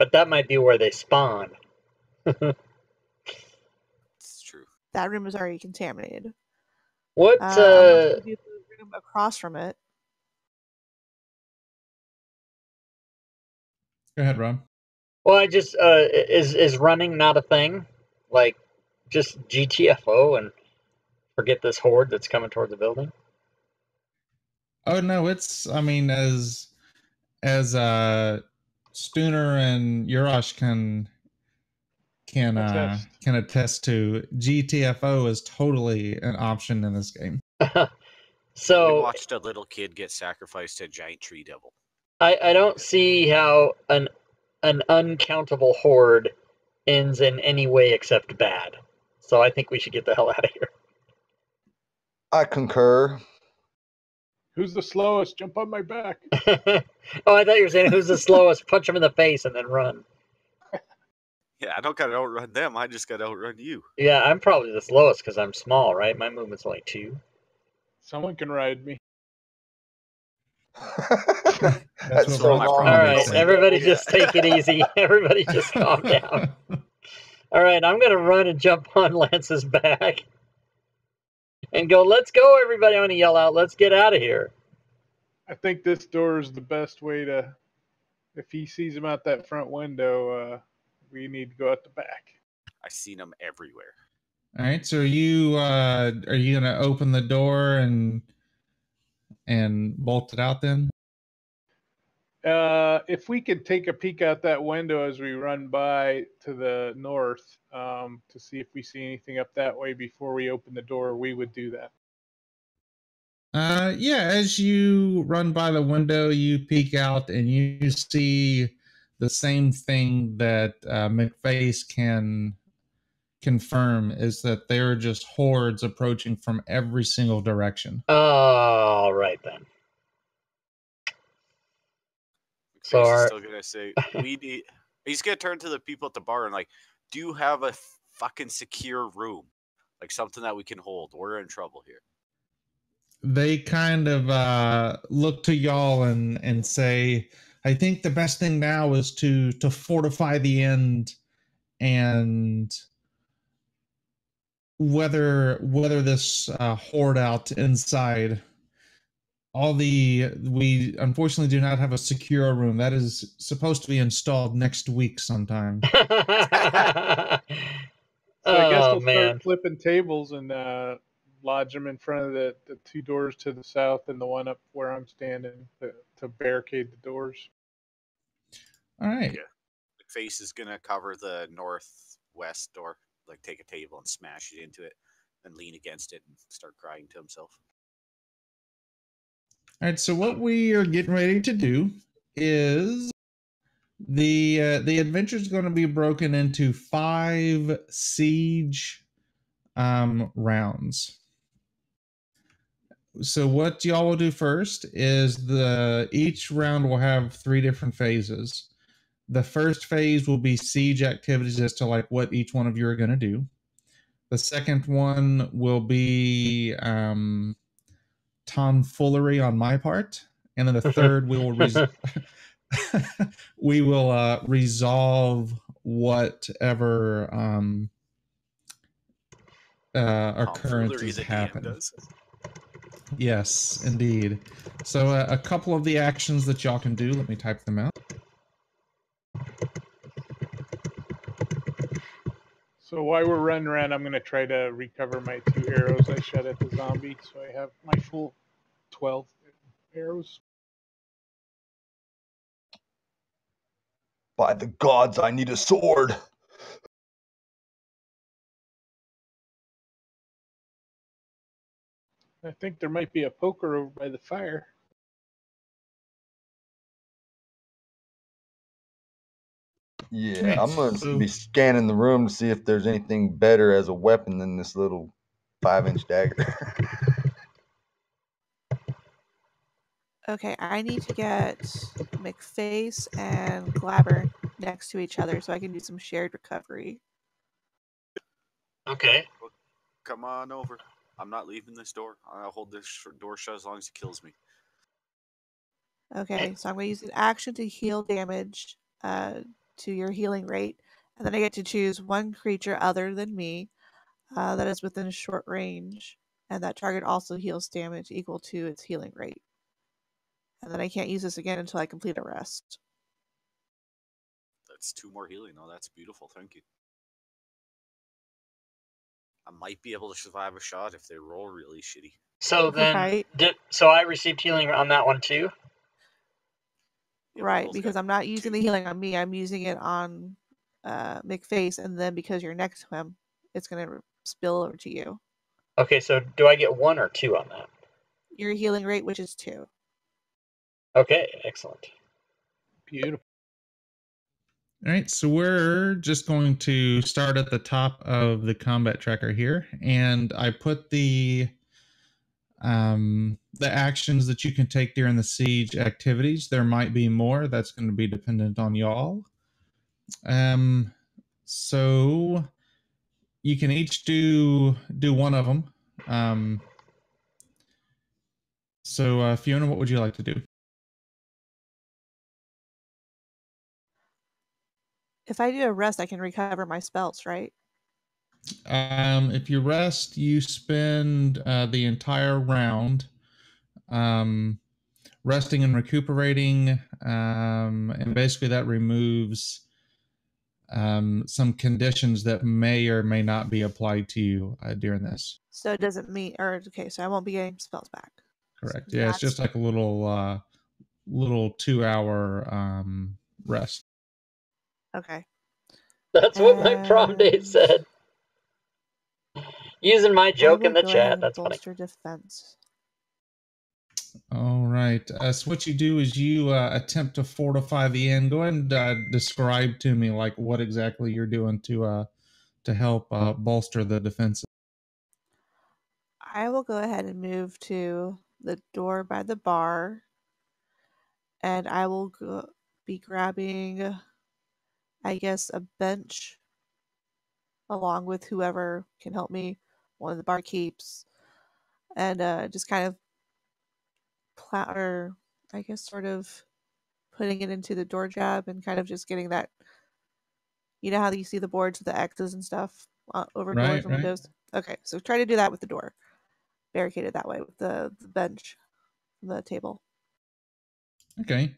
But that might be where they spawn. It's true. That room is already contaminated. What? I'm going to do the room across from it. Go ahead, Rob. Well, I just is running not a thing? Like, just GTFO and forget this horde that's coming toward the building? Oh no, it's. I mean, as Stooner and Urash can attest to, GTFO is totally an option in this game. So we watched a little kid get sacrificed to a giant tree devil. I don't see how an uncountable horde ends in any way except bad. So I think we should get the hell out of here. I concur. Who's the slowest? Jump on my back. Oh, I thought you were saying who's the slowest? Punch him in the face and then run. Yeah, I don't gotta outrun them. I just gotta outrun you. Yeah, I'm probably the slowest because I'm small, right? My movement's only 2. Someone can ride me. That's so what long. All right, everybody just take it easy. Everybody just calm down. All right, I'm going to run and jump on Lance's back and go, let's go, everybody. I'm going to yell out, let's get out of here. I think this door is the best way to... If he sees him out that front window, we need to go out the back. I've seen them everywhere. All right, so are you gonna open the door and bolt it out then? If we could take a peek out that window as we run by to the north to see if we see anything up that way before we open the door, we would do that. Yeah, as you run by the window, you peek out and you see the same thing that McFace can confirm, is that there are just hordes approaching from every single direction. All right, then. So he's still gonna say we need. He's gonna turn to the people at the bar and like, do you have a fucking secure room, like something that we can hold? We're in trouble here. They kind of look to y'all and say, I think the best thing now is to fortify the end, and whether this horde out inside. We unfortunately do not have a secure room. That is supposed to be installed next week sometime. So I guess we'll start flipping tables and lodge them in front of the 2 doors to the south and the one up where I'm standing to barricade the doors. All right. Yeah. McFace is gonna cover the northwest door, like take a table and smash it into it, and lean against it and start crying to himself. All right, so what we are getting ready to do is the adventure is going to be broken into 5 siege rounds. So what y'all will do first is each round will have 3 different phases. The first phase will be siege activities as to like what each one of you are going to do. The second one will be tomfoolery on my part, and then the third we will resolve whatever occurrences happen. Yes, indeed. So a couple of the actions that y'all can do, let me type them out. So while we're running around, I'm going to try to recover my 2 arrows I shot at the zombie, so I have my full 12 arrows. By the gods, I need a sword. I think there might be a poker over by the fire. Yeah, I'm going to be scanning the room to see if there's anything better as a weapon than this little 5-inch dagger. Okay, I need to get McFace and Glabber next to each other so I can do some shared recovery. Okay. Well, come on over. I'm not leaving this door. I'll hold this door shut as long as it kills me. Okay, so I'm going to use an action to heal damage to your healing rate, and then I get to choose one creature other than me that is within short range, and that target also heals damage equal to its healing rate. And then I can't use this again until I complete a rest. That's 2 more healing. Oh, that's beautiful. Thank you. I might be able to survive a shot if they roll really shitty. So then, Right. so I received healing on that one too? Yeah, Right, because I'm not using the healing on me. I'm using it on McFace, and then because you're next to him, it's going to spill over to you. Okay, so do I get 1 or 2 on that? Your healing rate, which is 2. Okay, excellent. Beautiful. All right, so we're just going to start at the top of the combat tracker here, and I put the actions that you can take during the siege activities. There might be more. That's going to be dependent on y'all. So you can each do one of them. So Fiona, what would you like to do? If I do a rest, I can recover my spells, right? If you rest, you spend the entire round resting and recuperating, and basically that removes some conditions that may or may not be applied to you during this. So it doesn't mean, or okay, so I won't be getting spells back. Correct. So Yeah, it's just like a little 2-hour rest. Okay. That's what my prom date said. Using my joke in the chat. That's funny. Bolster defense. All right. So what you do is you attempt to fortify the inn. Go ahead and describe to me like what exactly you're doing to help bolster the defenses. I will go ahead and move to the door by the bar, and I will be grabbing, I guess, a bench along with whoever can help me, one of the barkeeps, and just kind of I guess sort of putting it into the door jab and kind of just getting that, you know how you see the boards with the X's and stuff over doors and windows? Okay, so try to do that with the door. Barricade it that way with the bench, the table. Okay.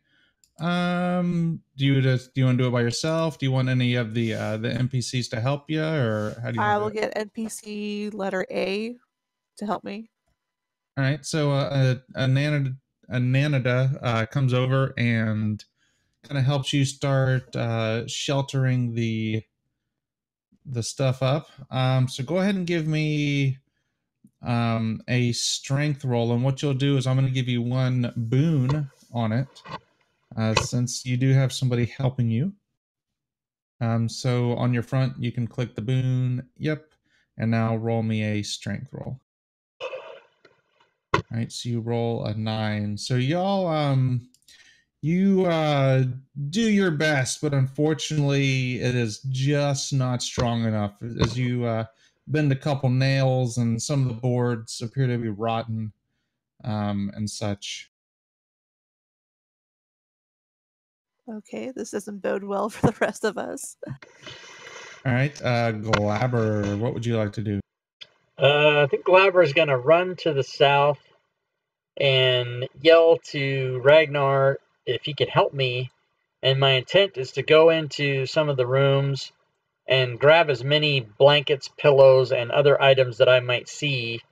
Do you want to do it by yourself? Do you want any of the NPCs to help you, or how do you? I will get NPC letter A to help me. All right. So a Nanada comes over and kind of helps you start sheltering the stuff up. So go ahead and give me a strength roll, and what you'll do is I'm going to give you 1 boon on it, since you do have somebody helping you. So on your front, you can click the boon. Yep. And now roll me a strength roll. All right. So you roll a 9. So y'all, you do your best, but unfortunately, it is just not strong enough. As you bend a couple nails, and some of the boards appear to be rotten, and such. Okay, this doesn't bode well for the rest of us. All right, Glabber, what would you like to do? I think Glabber is going to run to the south and yell to Ragnar if he could help me. And my intent is to go into some of the rooms and grab as many blankets, pillows, and other items that I might see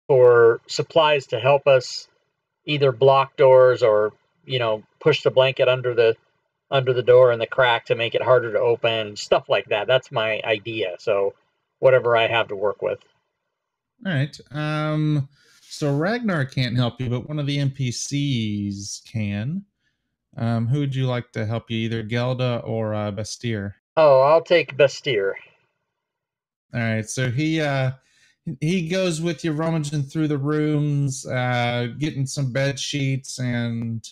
for supplies to help us either block doors or, push the blanket under the door in the crack to make it harder to open, stuff like that. That's my idea. So whatever I have to work with. All right. So Ragnar can't help you, but one of the NPCs can. Who would you like to help you, either Gelda or Bastir? Oh, I'll take Bastir. All right. So he he goes with you rummaging through the rooms, getting some bed sheets, and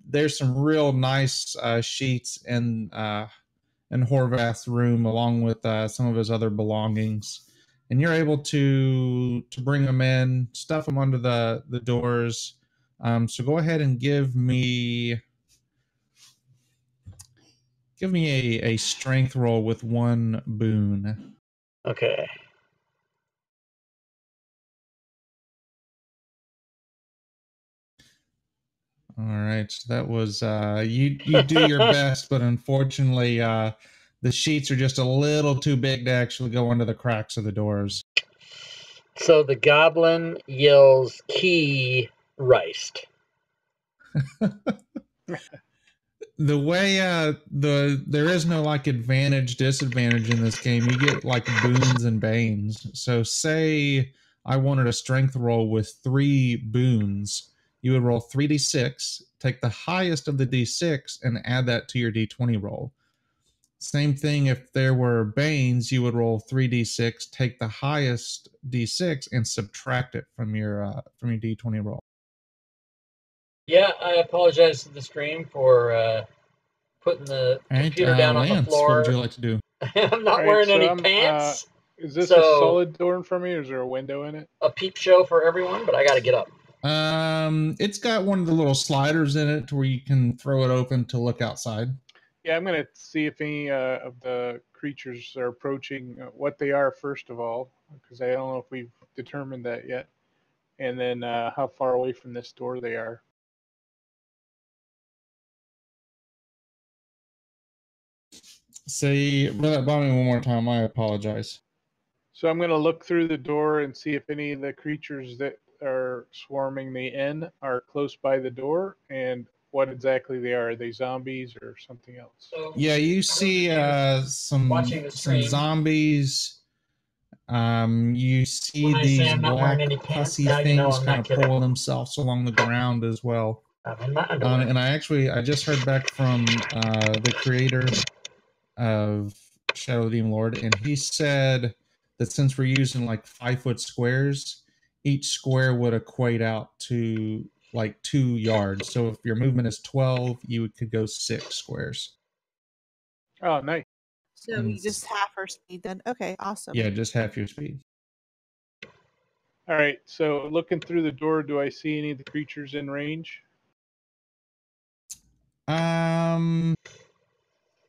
there's some real nice sheets in Horvath's room, along with some of his other belongings. And you're able to bring them in, stuff them under the doors. So go ahead and give me a strength roll with one boon. Okay. All right, so that was you do your best, but unfortunately, the sheets are just a little too big to actually go under the cracks of the doors. So the goblin yells, "Key riced." The way there is no like advantage disadvantage in this game. You get like boons and banes. So say I wanted a strength roll with 3 boons, you would roll 3d6, take the highest of the d6 and add that to your d20 roll. Same thing if there were banes, you would roll 3d6, take the highest d6 and subtract it from your d20 roll. Yeah, I apologize to the stream for putting the computer down on the Lance, floor. what would you like to do? I'm not wearing any pants. Is this a solid door in front of me, or is there a window in it? A peep show for everyone, but I got to get up. It's got one of the little sliders in it where you can throw it open to look outside. Yeah, I'm going to see if any of the creatures are approaching, what they are first of all, because I don't know if we've determined that yet. And then how far away from this door they are. Say, run that by me one more time. I apologize. So I'm going to look through the door and see if any of the creatures that are swarming the inn are close by the door, and what exactly they are. Are they zombies or something else? So, yeah, you see some zombies. You see these black pussy things kind of pulling themselves along the ground as well. And I just heard back from the creator of Shadow of the Demon Lord, and he said that since we're using like 5-foot squares, each square would equate out to like 2 yards. So if your movement is 12, you could go 6 squares. Oh, nice. So you just half our speed then? Okay, awesome. Yeah, just half your speed. All right, so looking through the door, do I see any of the creatures in range?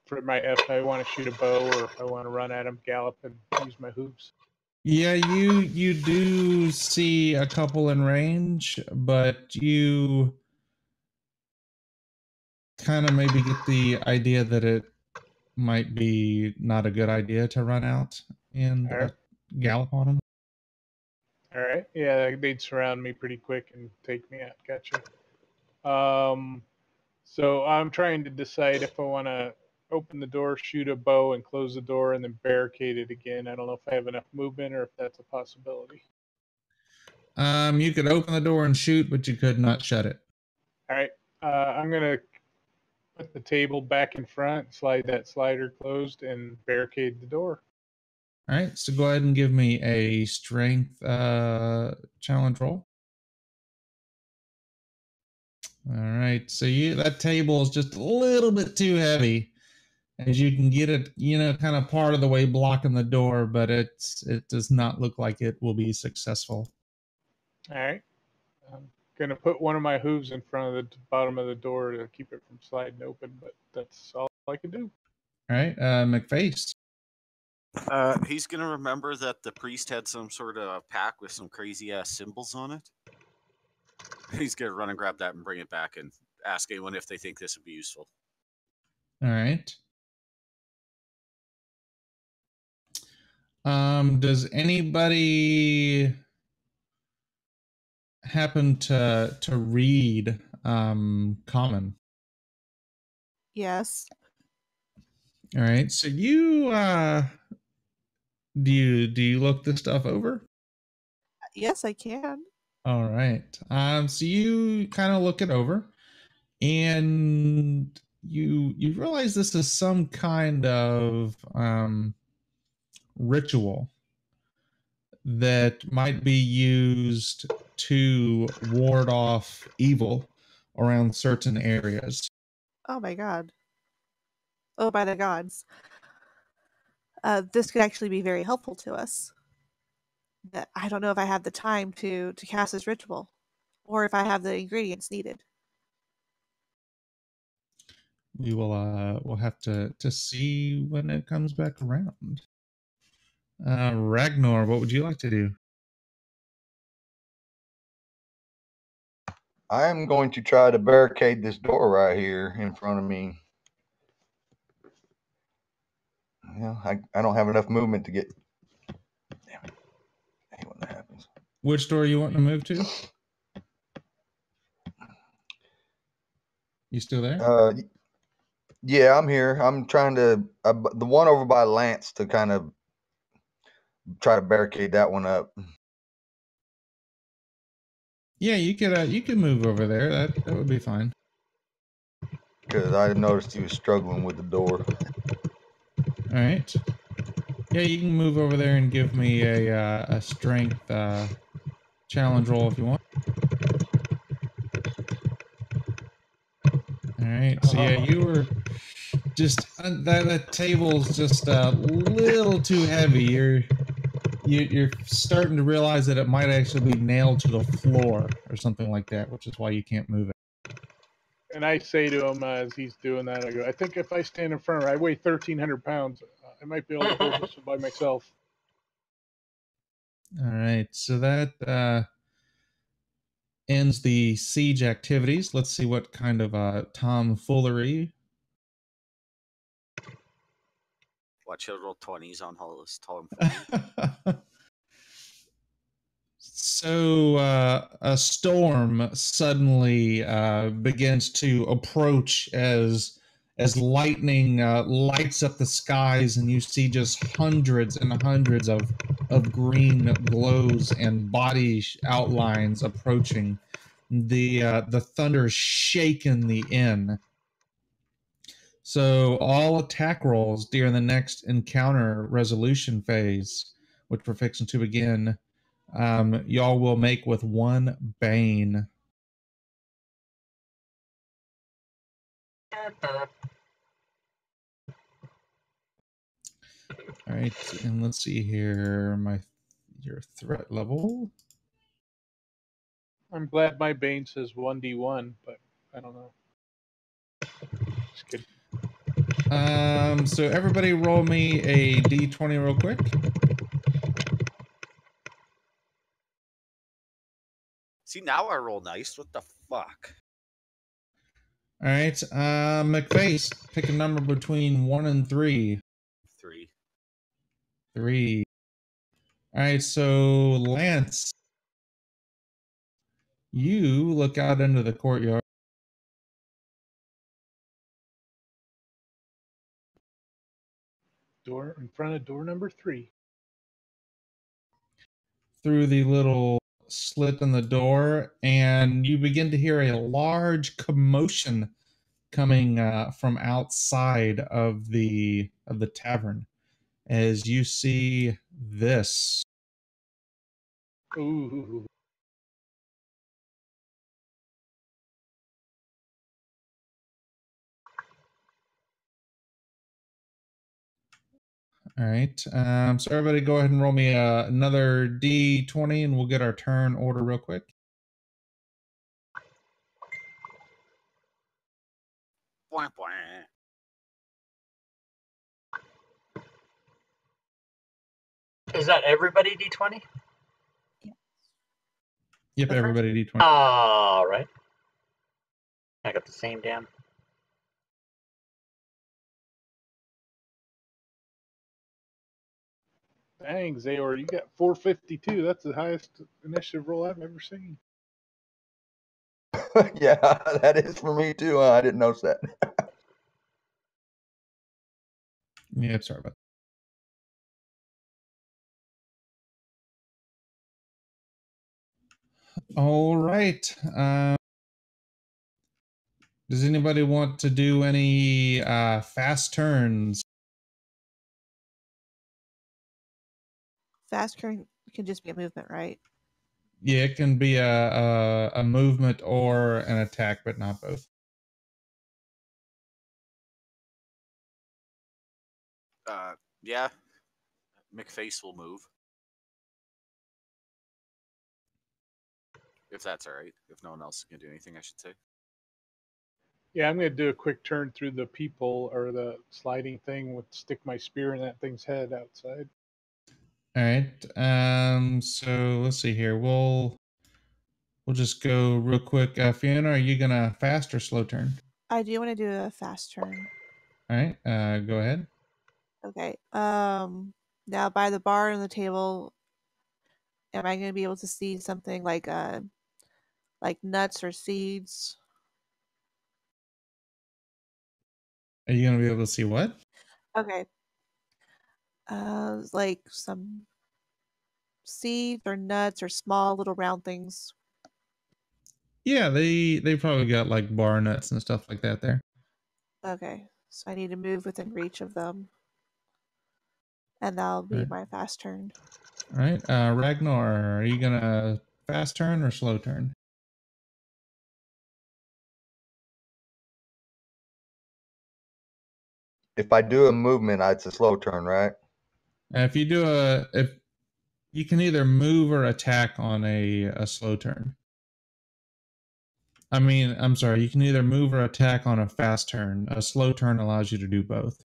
For if I want to shoot a bow, or if I want to run at them, gallop, and use my hooves. Yeah, you do see a couple in range, but you kind of maybe get the idea that it might be not a good idea to run out and gallop on them. All right. Yeah, they'd surround me pretty quick and take me out. Gotcha. So I'm trying to decide if I want to open the door, shoot a bow, and close the door, and then barricade it again. I don't know if I have enough movement or if that's a possibility. You could open the door and shoot, but you could not shut it. All right. I'm going to put the table back in front, slide that slider closed, and barricade the door. All right, so go ahead and give me a strength challenge roll. All right, so that table is just a little bit too heavy, as you can get it, kind of part of the way blocking the door, but it does not look like it will be successful. All right. I'm going to put one of my hooves in front of the bottom of the door to keep it from sliding open, but that's all I can do. All right, McFace. He's going to remember that the priest had some sort of pack with some crazy-ass symbols on it. He's going to run and grab that and bring it back and ask anyone if they think this would be useful. All right. Does anybody happen to read common? Yes. All right. So you do you look this stuff over? Yes, I can. All right. So you kind of look it over, and you realize this is some kind of ritual. that might be used to ward off evil around certain areas. Oh my god. Oh, by the gods. This could actually be very helpful to us. But I don't know if I have the time to cast this ritual, or if I have the ingredients needed. We will we'll have to see when it comes back around. Ragnar, what would you like to do? I am going to try to barricade this door right here in front of me. I don't have enough movement to get. Damn it! I hate when that happens. Which door you want to move to? You still there? Yeah, I'm here. I'm trying to the one over by Lance to kind of try to barricade that one up. Yeah, you could move over there. That would be fine. Because I noticed he was struggling with the door. All right. Yeah, you can move over there and give me a strength challenge roll if you want. All right. So yeah, you were just that table's just a little too heavy. You're starting to realize that it might actually be nailed to the floor or something like that, which is why you can't move it. And I say to him as he's doing that, I go, I think if I stand in front of her, I weigh 1,300 pounds. I might be able to hold this one by myself. All right. So that ends the siege activities. Let's see what kind of tomfoolery. Watch out, roll 20s on all this Tom. So a storm suddenly begins to approach as lightning lights up the skies, and you see just hundreds and hundreds of green glows and body outlines approaching. The thunder shaking the inn. So all attack rolls during the next encounter resolution phase, which we're fixing to begin, y'all will make with 1 Bane. All right, and let's see here, your threat level. I'm glad my Bane says 1d1, but I don't know. Just kidding. So everybody roll me a d20 real quick. See, now I roll nice. What the fuck? All right, McFace, pick a number between 1 and 3. 3. 3. All right, so Lance, you look out into the courtyard. Door in front of door number 3. Through the little slit in the door, and you begin to hear a large commotion coming from outside of the tavern as you see this. Ooh. All right. So everybody go ahead and roll me another d20 and we'll get our turn order real quick. Bwah, bwah. Is that everybody D20? Yep, everybody d20. All right. I got the same damn. Dang, Zayor, you got 452. That's the highest initiative roll I've ever seen. Yeah, that is for me too. I didn't notice that. Yeah, sorry about that. All right. Does anybody want to do any fast turns? Fast turn. It can just be a movement, right? Yeah, it can be a movement or an attack, but not both. Yeah, McFace will move. If that's all right. If no one else can do anything, I should say. Yeah, I'm going to do a quick turn through the people or the sliding thing with stick my spear in that thing's head outside. All right. So let's see here. We'll just go real quick. Fiona, are you gonna fast or slow turn? I do want to do a fast turn. All right. Go ahead. Okay. Now by the bar and the table, am I going to be able to see something like nuts or seeds? Are you gonna be able to see what? Okay. Like some seeds or nuts or small little round things. Yeah, they probably got like bar nuts and stuff like that there. Okay. So I need to move within reach of them. And that'll be Right. my fast turn. All right. Ragnar, are you gonna fast turn or slow turn? If I do a movement, it's a slow turn, right? If you can either move or attack on a slow turn. I mean, I'm sorry, you can either move or attack on a fast turn. A slow turn allows you to do both.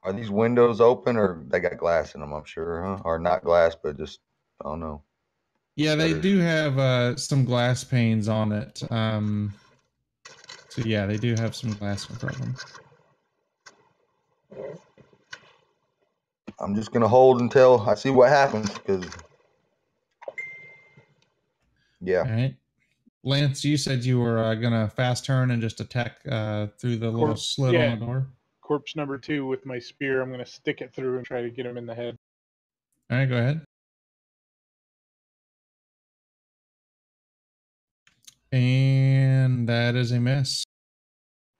Are these windows open or they got glass in them? I'm sure, huh? Or not glass, but just I don't know. Yeah, they Shutters. do have some glass panes on it. So yeah, they do have some glass in front of them. I'm just gonna hold until I see what happens, because yeah. All right. Lance, you said you were gonna fast turn and just attack through the little slit on the door. Corpse number 2 with my spear. I'm going to stick it through and try to get him in the head. All right, go ahead. And that is a miss.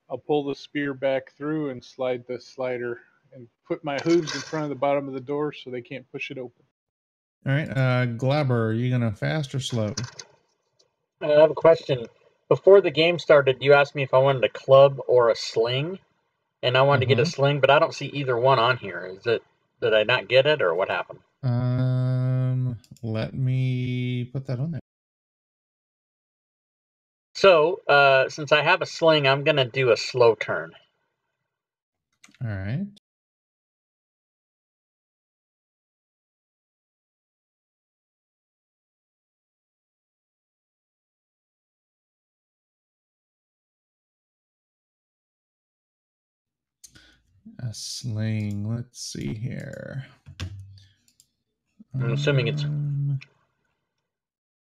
I'll pull the spear back through and slide the slider and put my hooves in front of the bottom of the door so they can't push it open. All right, Glabber, are you gonna fast or slow? I have a question. Before the game started, you asked me if I wanted a club or a sling, and I wanted to get a sling, but I don't see either one on here. Did I not get it, or what happened? Let me put that on there. So, since I have a sling, I'm gonna do a slow turn. All right. A sling. Let's see here. I'm assuming it's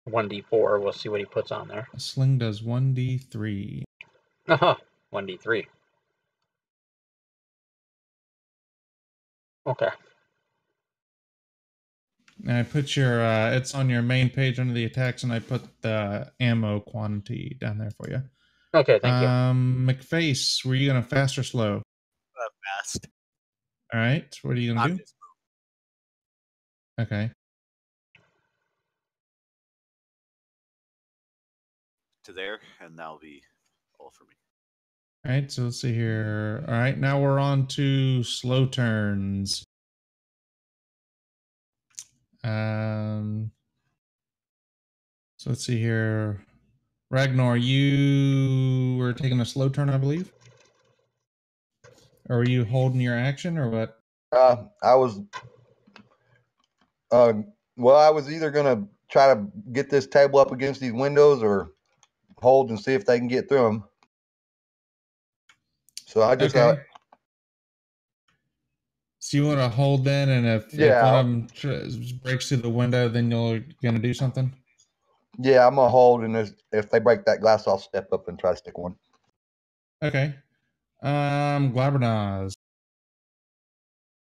1d4. We'll see what he puts on there. A sling does 1d3. Uh-huh. 1d3. Okay. And I put your, it's on your main page under the attacks, and I put the ammo quantity down there for you. Okay, thank you. McFace, were you going to fast or slow? Fast. All right. What are you going to do? Just Okay. to there, and that'll be all for me. All right. So let's see here. All right. Now we're on to slow turns. So let's see here. Ragnar, you were taking a slow turn, I believe. Or were you holding your action, or what? I was well, I was either gonna try to get this table up against these windows or hold and see if they can get through them. So I just Okay. So you want to hold then, and if one of them breaks through the window, then you're gonna do something. Yeah, I'm gonna hold, and if they break that glass, I'll step up and try to stick one. Okay. Glabbernaz.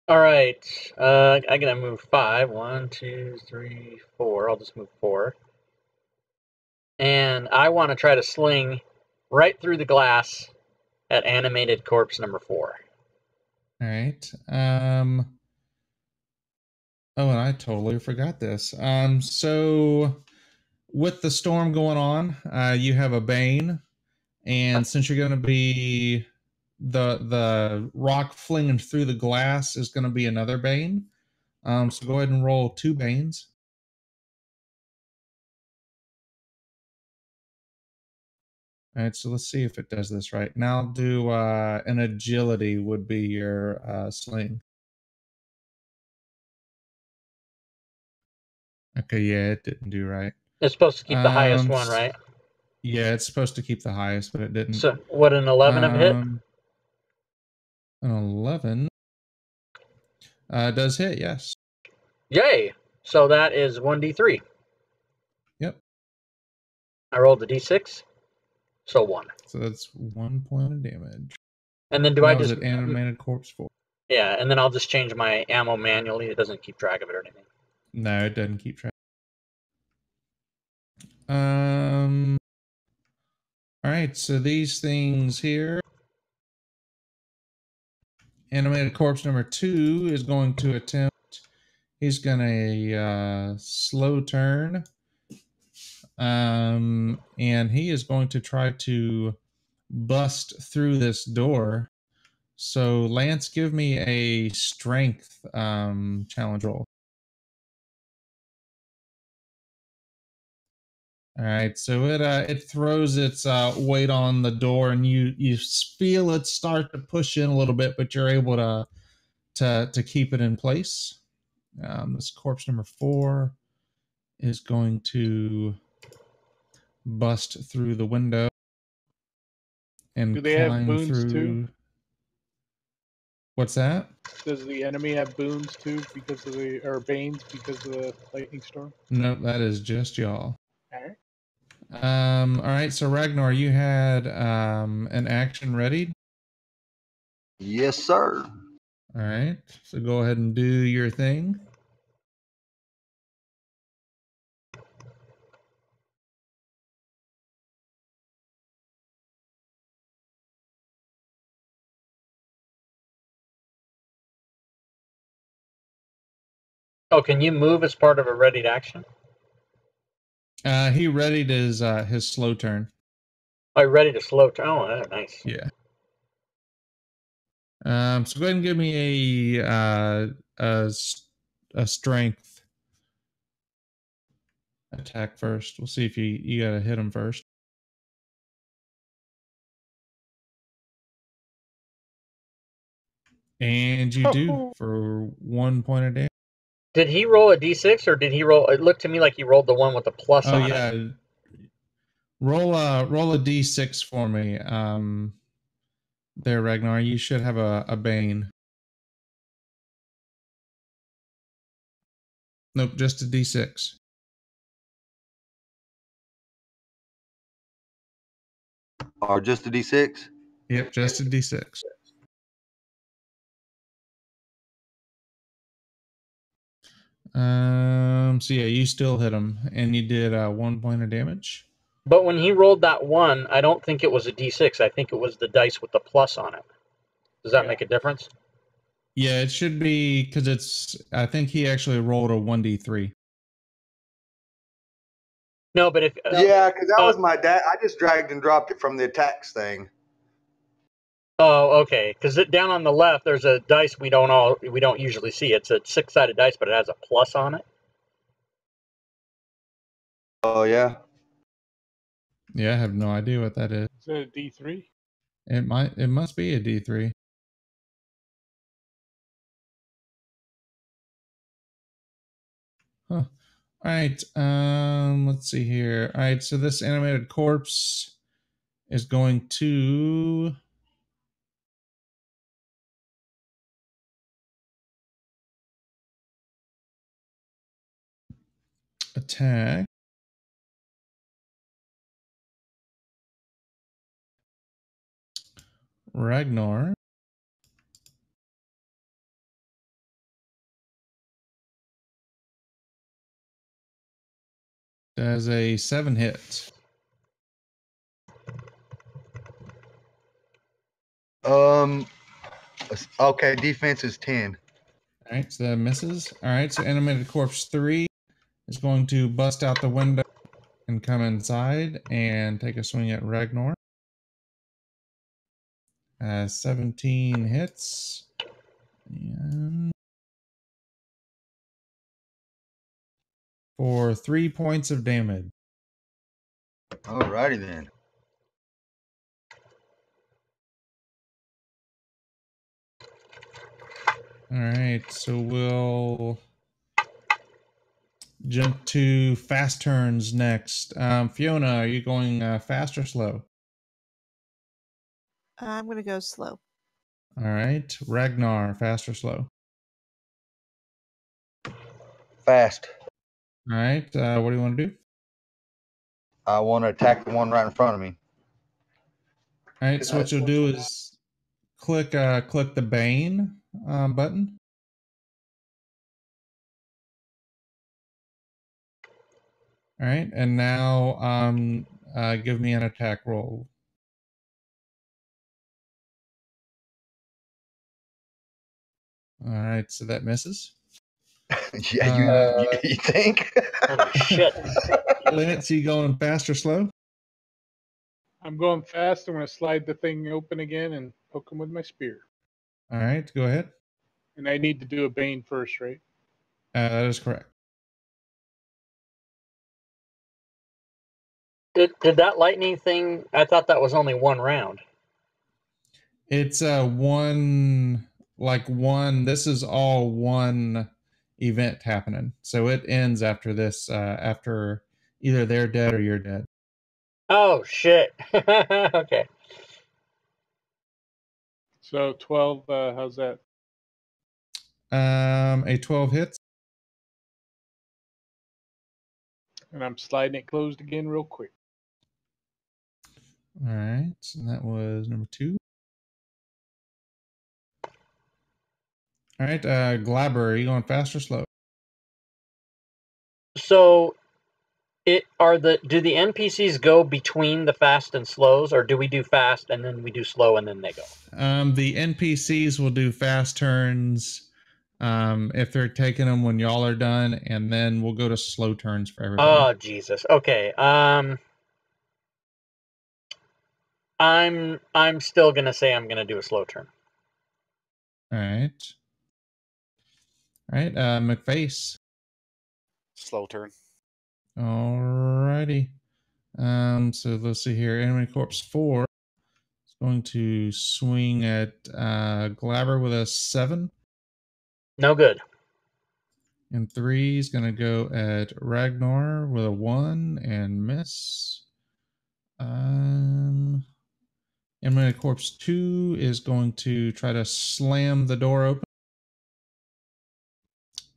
All right. I'm gonna move 5. 1, 2, 3, 4. I'll just move 4. And I want to try to sling right through the glass at animated corpse number 4. All right. Oh, and I totally forgot this. So with the storm going on, you have a Bane, and since you're going to be the rock flinging through the glass is going to be another Bane. So go ahead and roll 2 Banes. All right, so let's see if it does this right. Now I'll do an agility would be your sling. Okay, yeah, it didn't do right. It's supposed to keep the highest one, right? Yeah, it's supposed to keep the highest, but it didn't. So would an 11 have hit? An 11 does hit, yes. Yay! So that is 1d3. Yep. I rolled the d6, so 1. So that's 1 point of damage. And then I just animated corpse 4? Yeah, and then I'll just change my ammo manually. It doesn't keep track of it or anything. No, it doesn't keep track. All right, so these things here. Animated corpse number 2 is going to attempt. He's gonna slow turn. And he is going to try to bust through this door. So Lance, give me a strength challenge roll. All right, so it throws its weight on the door, and you feel it start to push in a little bit, but you're able to keep it in place. This corpse number 4 is going to bust through the window and Do they have climb boons through. too? What's that? Does the enemy have boons too because of or banes because of the lightning storm? No, that is just y'all. All right. All right, so Ragnar, you had an action ready. Yes, sir. All right, so go ahead and do your thing. Oh, can you move as part of a readied action? He readied his slow turn. Oh, ready to slow turn. Oh, nice. Yeah. So go ahead and give me a strength attack first. We'll see if you gotta hit him first. And you do for 1 point of damage. Did he roll a d6 or did he roll? It looked to me like he rolled the one with the plus on it. Oh yeah. Roll a d6 for me. There, Ragnar. You should have a bane. Nope, just a d6. Or just a d6? Yep, just a d6. So yeah, you still hit him, and you did 1 point of damage. But when he rolled that 1, I don't think it was a d6. I think it was the dice with the plus on it. Does that make a difference? Yeah, it should be because I think he actually rolled a 1d3. No, but if yeah, because that was my dad. I just dragged and dropped it from the attacks thing. Oh, okay. Because down on the left, there's a dice we don't usually see. It's a 6-sided dice, but it has a plus on it. Oh yeah. Yeah, I have no idea what that is. Is that a D3? It must be a D3. Huh. All right. Let's see here. All right. So this animated corpse is going to attack Ragnar. Does a 7 hit. Okay, defense is 10. All right, so that misses. All right, so Animated Corpse 3 is going to bust out the window and come inside and take a swing at Ragnar. 17 hits. And for 3 points of damage. Alrighty then. All right, so we'll jump to fast turns next. Fiona, are you going fast or slow? I'm going to go slow. All right, Ragnar, fast or slow? Fast. All right, what do you want to do? I want to attack the one right in front of me. All right, so what you'll do is click the Bane button. All right, and now give me an attack roll. All right, so that misses. Yeah, you think? Holy shit. Lance, you going fast or slow? I'm going fast. I'm going to slide the thing open again and poke him with my spear. All right, go ahead. And I need to do a Bane first, right? That is correct. Did that lightning thing? I thought that was only one round. It's one. This is all one event happening, so it ends after this. After either they're dead or you're dead. Oh shit. Okay. So 12, how's that? A 12 hits. And I'm sliding it closed again real quick. All right, so that was number 2. All right, Glabber, are you going fast or slow? So, do the NPCs go between the fast and slows, or do we do fast and then we do slow and then they go? The NPCs will do fast turns if they're taking them when y'all are done, and then we'll go to slow turns for everybody. Oh Jesus. Okay. I'm still gonna say I'm gonna do a slow turn. All right. All right, McFace. Slow turn. Alrighty. So let's see here. Enemy Corpse 4 is going to swing at Glabber with a 7. No good. And 3 is going to go at Ragnar with a 1 and miss. Enemy Corpse 2 is going to try to slam the door open.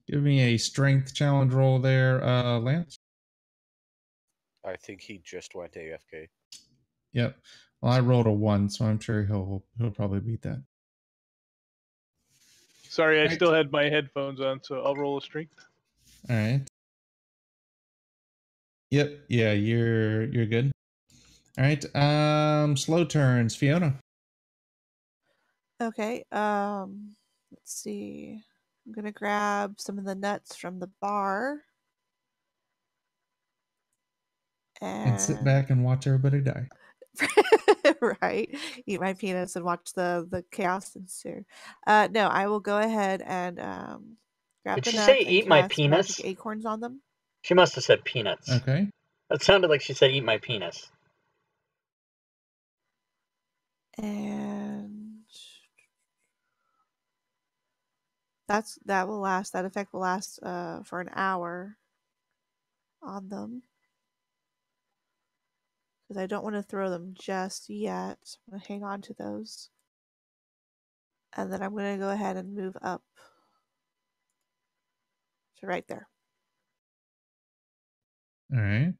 Give me a strength challenge roll there, Lance. I think he just went AFK. Yep. Well, I rolled a 1, so I'm sure he'll probably beat that. Sorry, I Right. still had my headphones on, so I'll roll a strength. All right. Yep. Yeah, you're good. All right. Slow turns, Fiona. Okay. Let's see. I'm gonna grab some of the nuts from the bar. And sit back and watch everybody die. Right. Eat my peanuts and watch the chaos ensue. No, I will go ahead and grab Did the she nuts say and eat my cast penis? magic acorns on them. She must have said peanuts. Okay. That sounded like she said eat my penis. And that effect will last for an hour on them. Because I don't want to throw them just yet. So I'm going to hang on to those. And then I'm going to go ahead and move up to right there. All right.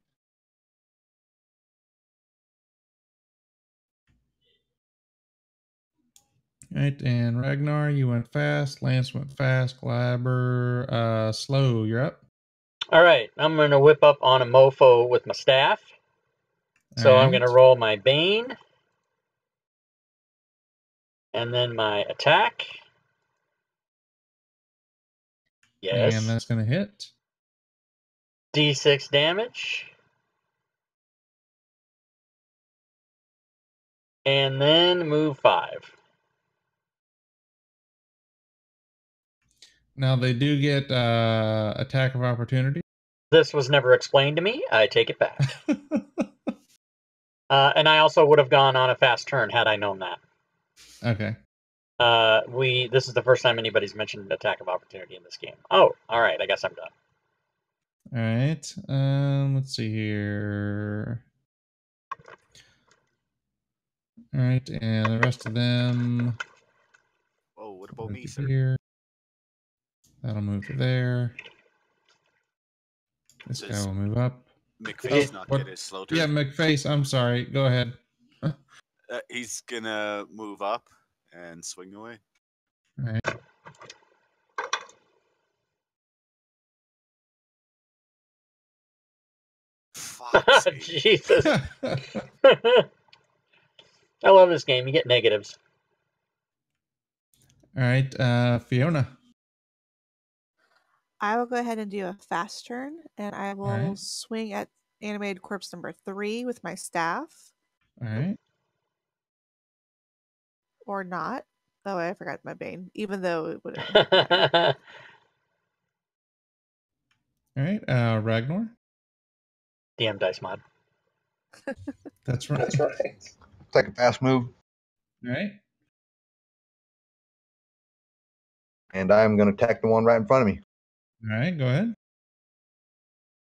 All right, and Ragnar, you went fast. Lance went fast. Glabber, slow. You're up. All right, I'm gonna whip up on a mofo with my staff. So I'm gonna roll my Bane. And then my attack. Yes. And that's going to hit. D6 damage. And then move 5. Now they do get attack of opportunity. This was never explained to me. I take it back. And I also would have gone on a fast turn had I known that. Okay. This is the first time anybody's mentioned attack of opportunity in this game. Oh, all right. I guess I'm done. All right. Let's see here. All right, and the rest of them. Oh, what about me, move sir? here. That'll move to there. This guy Does will move up. McFace not what- get his slow turn? Yeah, McFace. I'm sorry. Go ahead. He's gonna move up and swing away. All right. Fuck's sake. Jesus. I love this game. You get negatives. All right, Fiona. I will go ahead and do a fast turn, and I will right. swing at animated corpse number 3 with my staff, All right. or not. Oh, I forgot my bane, even though it would. All right, Ragnar. DM dice mod. That's right. That's right. Take a fast move, All right. and I'm going to attack the one right in front of me. All right, go ahead.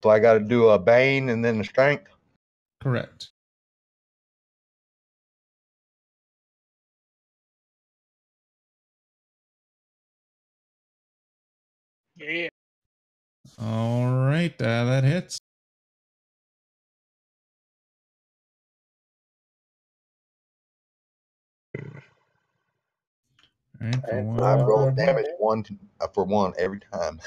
So I got to do a Bane and then a Strength. Correct. Yeah. All right, that hits. All right, for one. I roll damage for one every time.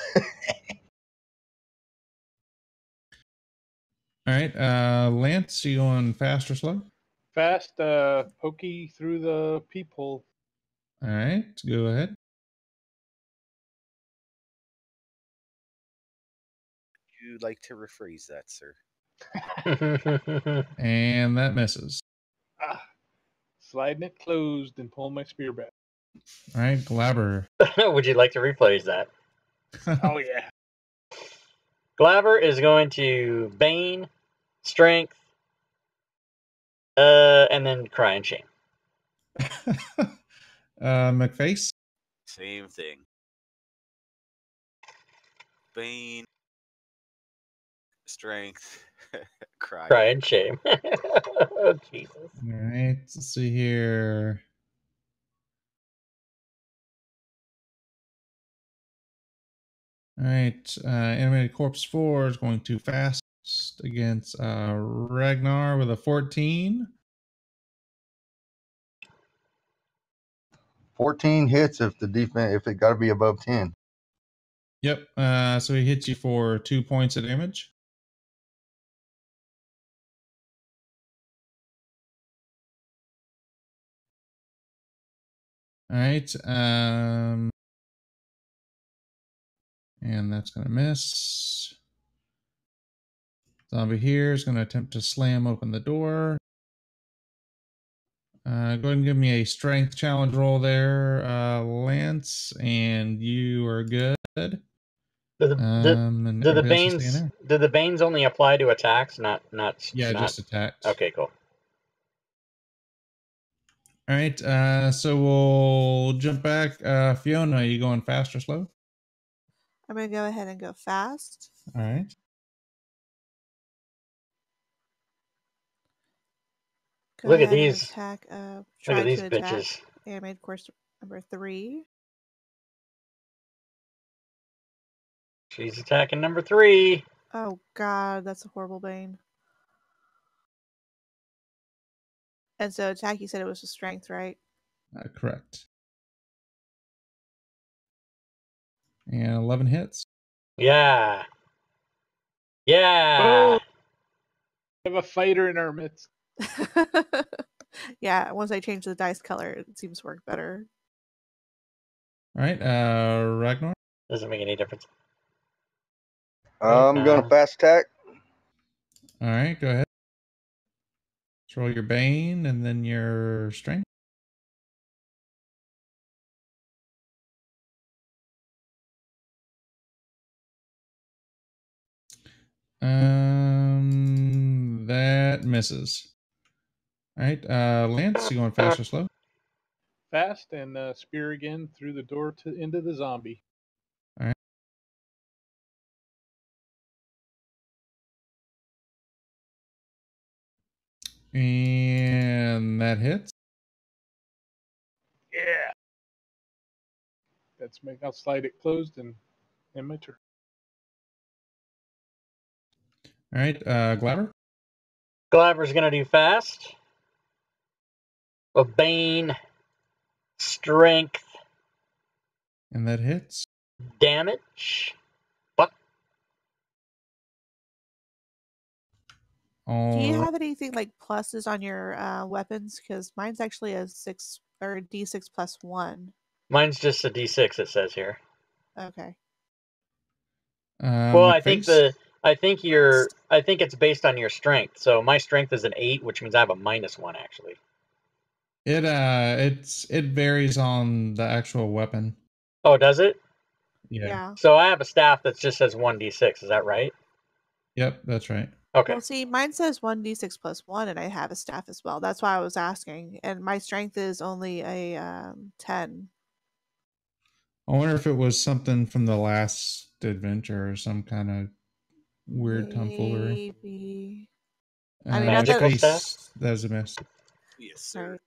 All right, Lance, you going fast or slow? Fast, pokey through the peephole. All right, go ahead. Would you like to rephrase that, sir? And that misses. Sliding it closed and pulling my spear back. All right, Glabber. Would you like to rephrase that? Oh, yeah. Glaber is going to Bane, Strength, and then Cry and Shame. McFace. Same thing. Bane, Strength, Cry. Cry and Shame. Oh, Jesus. All right, let's see here. All right, animated corpse 4 is going too fast against Ragnar with a 14. 14 hits if it got to be above 10. Yep. So he hits you for 2 points of damage. All right. And that's going to miss. Zombie here is going to attempt to slam open the door. Go ahead and give me a strength challenge roll there, Lance, and you are good. Do the Banes only apply to attacks, not just attacks. Okay, cool. All right, so we'll jump back. Fiona, are you going fast or slow? I'm going to go ahead and go fast. All right. Go Look at ahead and these. attack, Look try at these to attack bitches. animated corpse number 3. She's attacking number 3. Oh god, that's a horrible bane. And so attack, you said it was a strength, right? Correct. And 11 hits. Yeah. Yeah. Oh, we have a fighter in our midst. Yeah, once I change the dice color, it seems to work better. All right, Ragnar. Doesn't make any difference. I'm gonna fast attack. All right, go ahead. Let's roll your Bane and then your Strength. That misses. All right, Lance, you going fast or slow? Fast and spear again through the door into the zombie. All right. And that hits. Yeah. I'll slide it closed and end my turn. All right, Glaber. Glaber's gonna do fast. A Bane, strength, And that hits. damage. Fuck. Do All you right. have anything like pluses on your weapons? Because mine's actually a 6 or D6 plus 1. Mine's just a D6. It says here. Okay. Well, McFace. I think it's based on your strength. So my strength is an 8, which means I have a -1 actually. It varies on the actual weapon. Oh, does it? Yeah. So I have a staff that just says 1d6. Is that right? Yep, that's right. Okay. Well, see, mine says 1d6 plus 1, and I have a staff as well. That's why I was asking. And my strength is only a 10. I wonder if it was something from the last adventure or some kind of weird tomfoolery. Maybe. I mean, not Magical that. staff? That was a miss. Yes, sir. Right.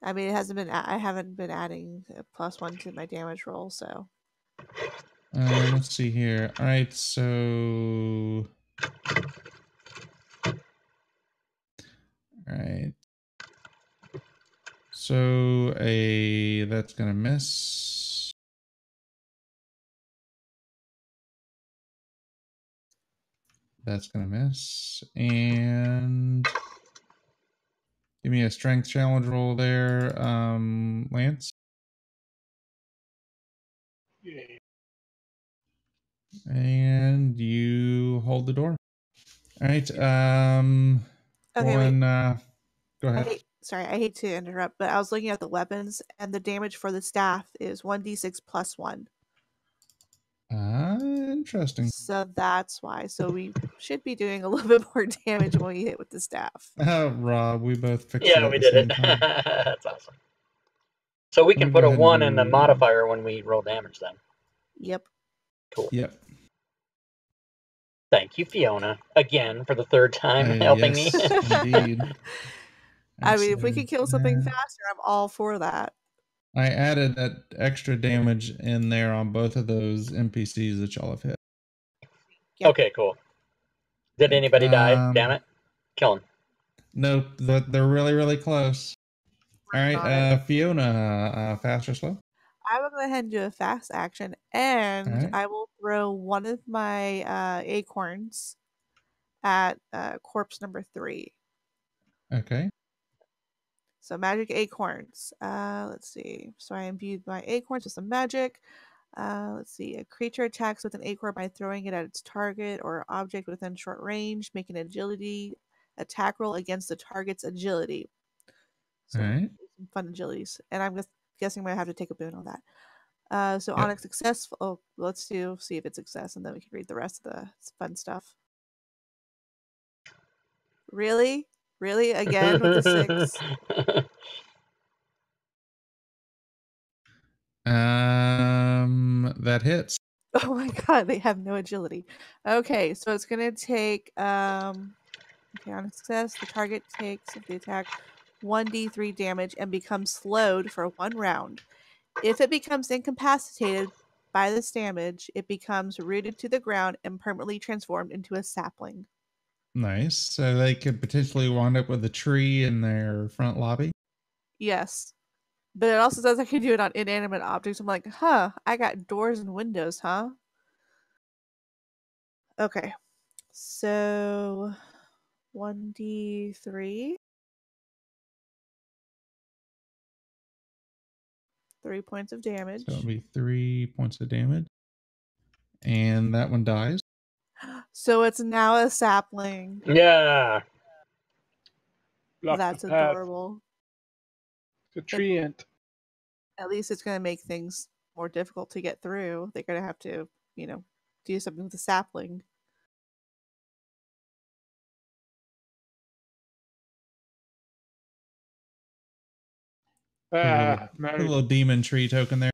I mean, it hasn't been. I haven't been adding a +1 to my damage roll, so. Let's see here. All right, so. All right. So that's gonna miss. That's gonna miss. And give me a strength challenge roll there, Lance. Yeah. And you hold the door. All right. Okay, wait. Go ahead. I hate to interrupt, but I was looking at the weapons, and the damage for the staff is 1d6 plus 1. Interesting. So that's why. So we should be doing a little bit more damage when we hit with the staff. Rob, we both fixed it Yeah, at we the did same it. time. That's awesome. So we can I'm put gonna a go ahead 1 in the and modifier when we roll damage then. Yep. Cool. Yep. Thank you, Fiona, again for the third time helping me. Yes, indeed. I mean, if we So, could kill something faster, I'm all for that. I added that extra damage in there on both of those NPCs that y'all have hit. Yep. Okay, cool. Did anybody die? Damn it. Kill him. Nope, they're really, really close. All Working on right, Fiona, fast or slow? I will go ahead and do a fast action, and Alright. I will throw one of my acorns at corpse number 3. Okay. So magic acorns. Let's see. So I imbued my acorns with some magic. Let's see. A creature attacks with an acorn by throwing it at its target or object within short range, making an agility attack roll against the target's agility. So Alright. some fun agilities. And I'm just guessing I'm going to have to take a boon on that. So on a successful, let's see if it's success, and then we can read the rest of the fun stuff. Really? Really? Again with the 6? That hits. Oh my god, they have no agility. Okay, so it's gonna take okay, on success, the target takes of the attack 1d3 damage and becomes slowed for 1 round. If it becomes incapacitated by this damage, it becomes rooted to the ground and permanently transformed into a sapling. Nice. So they could potentially wind up with a tree in their front lobby. Yes. But it also says I can do it on inanimate objects. I'm like, huh, I got doors and windows, huh? Okay. So 1d3. 3 points of damage. So it'll be 3 points of damage. And that one dies. So it's now a sapling. Yeah. Block That's the path. adorable. It's a treant. At least it's going to make things more difficult to get through. They're going to have to, do something with the sapling. Put a little demon tree token there.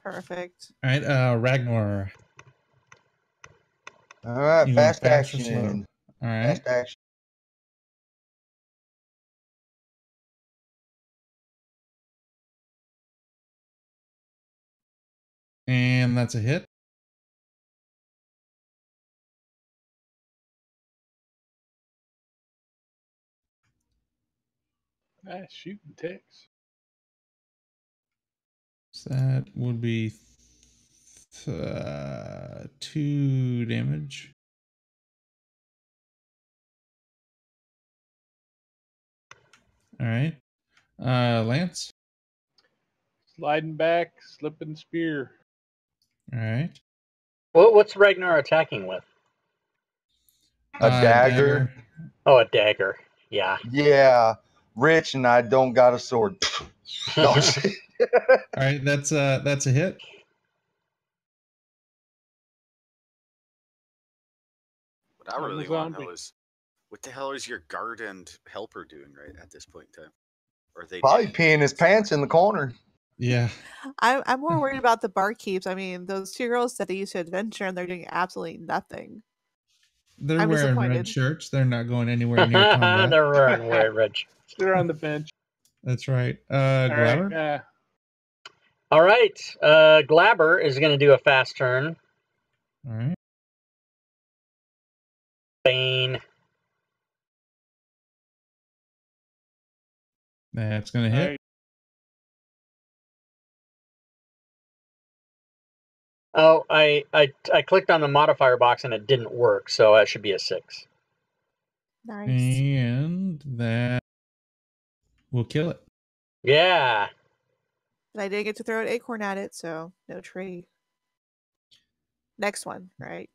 Perfect. All right, Ragnar. All right, You going fast fast or slow? action. All right. Fast action. And that's a hit. Nice shooting ticks. So that would be 2 damage. All right. Lance. Sliding back, slipping spear. All right. What's Ragnar attacking with? A dagger. Oh, a dagger. Yeah. Yeah, Rich and I don't got a sword. No shit. All right, that's a hit. What I really want to know is, what the hell is your guard and helper doing right at this point in time? Or are they Probably dead? peeing his pants in the corner. Yeah. I'm more worried about the barkeeps. I mean, those 2 girls said they used to adventure and they're doing absolutely nothing. They're I'm wearing red disappointed. shirts. They're not going anywhere near combat. They're wearing red. They're on the bench. That's right. All Glabber. right. All right. Glabber is going to do a fast turn. All right. Bane. That's going to hit. Right. Oh, I clicked on the modifier box and it didn't work, so that should be a 6. Nice. And that will kill it. Yeah. But I didn't get to throw an acorn at it, so no tree. Next one, right?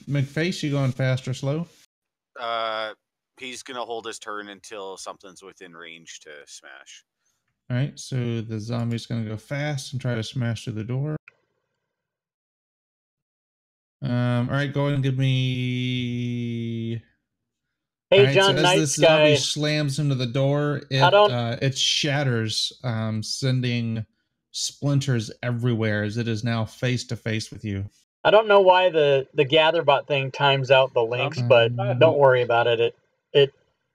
McFace, you going fast or slow? He's gonna hold his turn until something's within range to smash. All right, so the zombie's going to go fast and try to smash through the door. All right, go ahead and give me. Hey, all right, John, so as Night this zombie Sky. slams into the door, it shatters, sending splinters everywhere as it is now face to face with you. I don't know why the Gatherbot thing times out the links, but don't worry about it.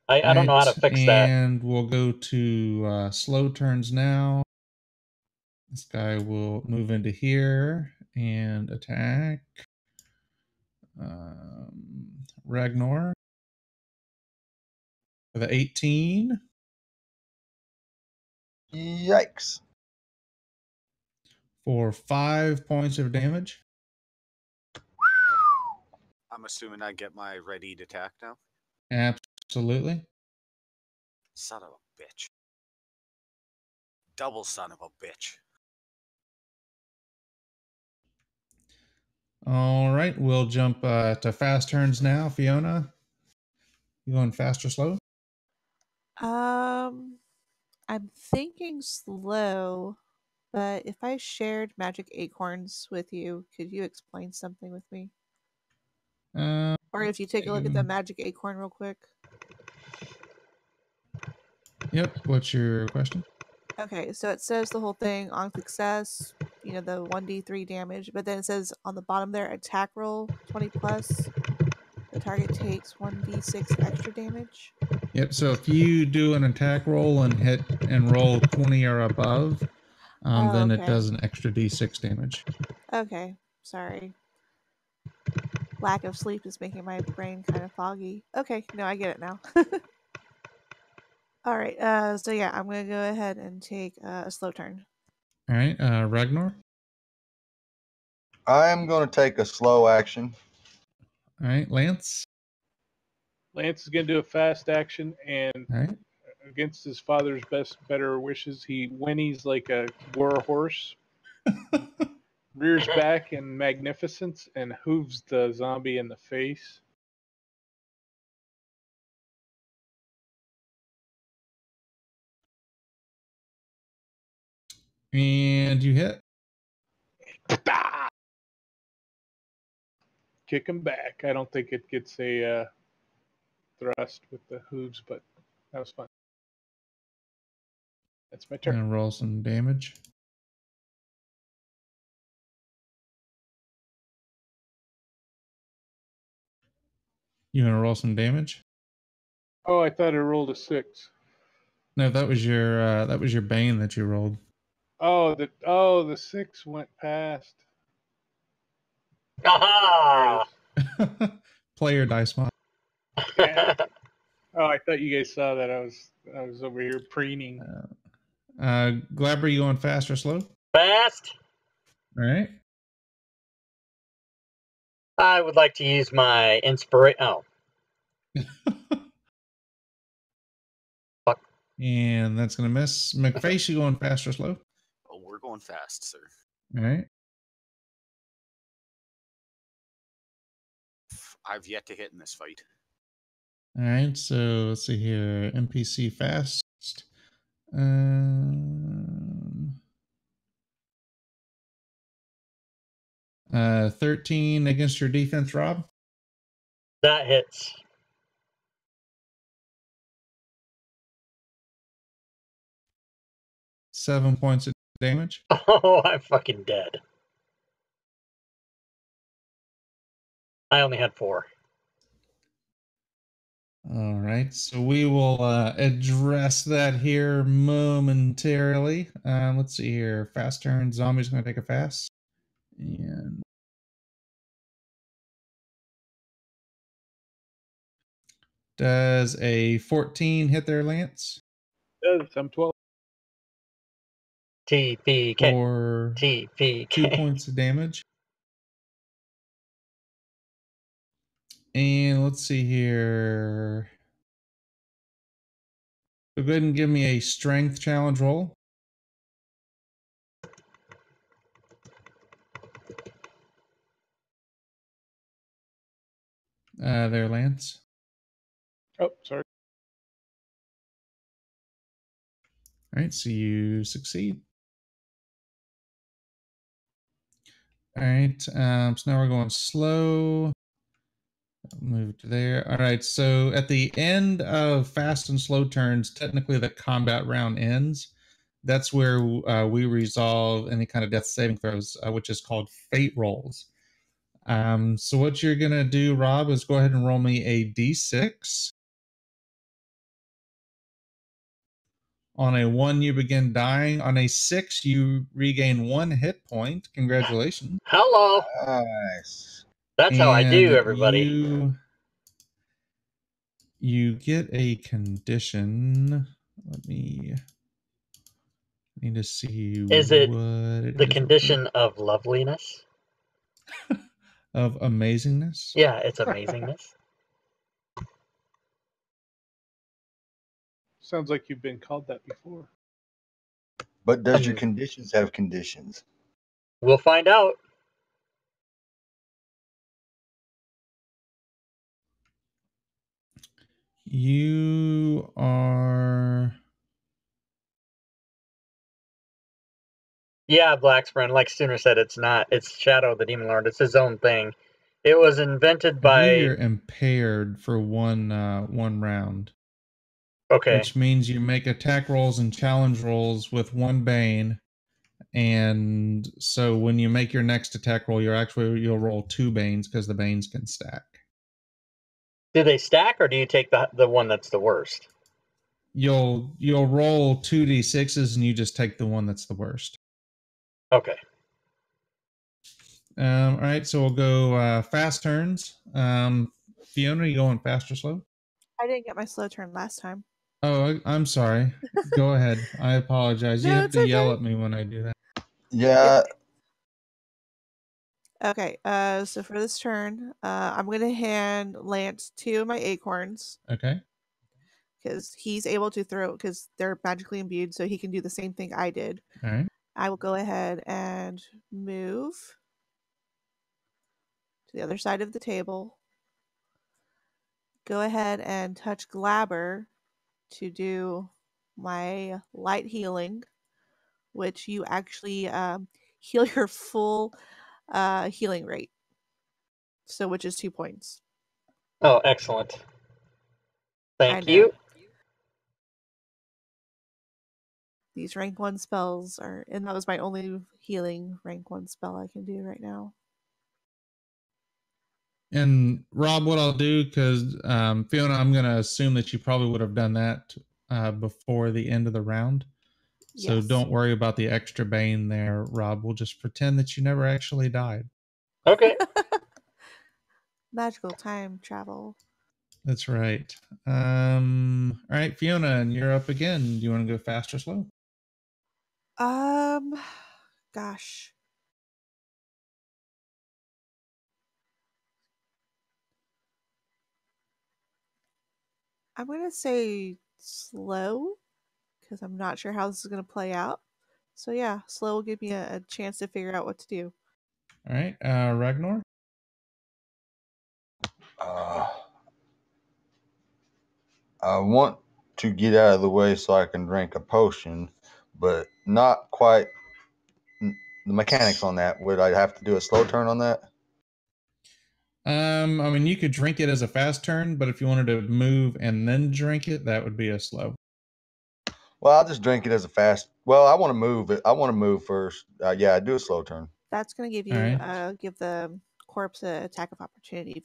I don't know how to fix that. And we'll go to slow turns now. This guy will move into here and attack Ragnar with an 18. Yikes. For 5 points of damage. I'm assuming I get my ready to attack now. Absolutely. Son of a bitch. Double son of a bitch. All right, we'll jump to fast turns now. Fiona, you going fast or slow? I'm thinking slow, but if I shared magic acorns with you, could you explain something with me? Or if you take a look at the magic acorn real quick. Yep. What's your question? Okay, so it says the whole thing on success, the 1d3 damage, but then it says on the bottom there, attack roll 20 plus. The target takes 1d6 extra damage. Yep. So if you do an attack roll and hit and roll 20 or above, then it does an extra d6 damage. Okay, sorry. Lack of sleep is making my brain kind of foggy. Okay, no, I get it now. All right, so yeah, I'm going to go ahead and take a slow turn. All right, Ragnar? I am going to take a slow action. All right, Lance? Lance is going to do a fast action and against his father's better wishes, he whinnies like a war horse, rears back in magnificence, and hooves the zombie in the face. And you hit. Kick him back. I don't think it gets a thrust with the hooves, but that was fun. That's my turn. And roll some damage. You gonna roll some damage? Oh, I thought I rolled a 6. No, that was your bane that you rolled. Oh, the 6 went past. Aha! Play your dice mod. Yeah. Oh, I thought you guys saw that. I was over here preening. Glabber, you going fast or slow? Fast. All right. I would like to use my inspiration. Oh. Fuck. And that's gonna miss. McFace, you going fast or slow? Oh, we're going fast, sir. All right. I've yet to hit in this fight. All right. So let's see here. NPC fast. 13 against your defense, Rob. That hits. Seven points of damage. Oh, I'm fucking dead. I only had 4. All right, so we will address that here momentarily. Let's see here. Fast turn. Zombie's going to take a fast. And does a 14 hit their lance? Does I'm 12. TPK. For TPK. 2 points of damage. And let's see here. So go ahead and give me a strength challenge roll. There, Lance. Oh, sorry. All right, so you succeed. All right, so now we're going slow. Move to there. All right, so at the end of fast and slow turns, technically the combat round ends. That's where we resolve any kind of death saving throws, which is called fate rolls. So what you're going to do, Rob, is go ahead and roll me a d6. On a 1, you begin dying. On a 6, you regain 1 hit point. Congratulations. Hello. Nice. That's how I do, everybody. You get a condition. Let me need to see. Is it what the condition of loveliness? Of amazingness? Yeah, it's amazingness. Sounds like you've been called that before. But does your conditions have conditions? We'll find out. You are... Yeah, Blacksburn, like Sooner said, it's not. It's Shadow, the Demon Lord. It's his own thing. It was invented by... I believe you're impaired for one round. Okay. Which means you make attack rolls and challenge rolls with 1 bane. And so when you make your next attack roll, you'll roll 2 banes because the banes can stack. Do they stack, or do you take the one that's the worst? You'll roll 2d6s and you just take the one that's the worst. Okay. All right, so we'll go fast turns. Fiona, you going fast or slow? I didn't get my slow turn last time. Oh, I'm sorry. Go ahead. I apologize. No, You have it's to yell okay. at me when I do that. Yeah. Okay, so for this turn, I'm going to hand Lance 2 of my acorns. Okay. because he's able to throw, because they're magically imbued, so he can do the same thing I did. All right. I will go ahead and move to the other side of the table. Go ahead and touch Glabber to do my light healing, which you actually heal your full healing rate. So, which is 2 points. Oh, excellent. I Thank know. you. These rank 1 spells are, and that was my only healing rank 1 spell I can do right now. And Rob, what I'll do, because Fiona, I'm going to assume that you probably would have done that before the end of the round. So Yes. don't worry about the extra bane there, Rob. We'll just pretend that you never actually died. Okay. Magical time travel. That's right. All right, Fiona, and you're up again. Do you want to go fast or slow? Gosh. I'm going to say slow, because I'm not sure how this is going to play out. So yeah, slow will give me a chance to figure out what to do. All right, Ragnar. I want to get out of the way so I can drink a potion, but not quite the mechanics on that. Would I have to do a slow turn on that? I mean, you could drink it as a fast turn, but if you wanted to move and then drink it, that would be a slow. Well, I'll just drink it as a fast. Well, I want to move it. I want to move first. Yeah, I do a slow turn. That's going to give All you right. give the corpse an attack of opportunity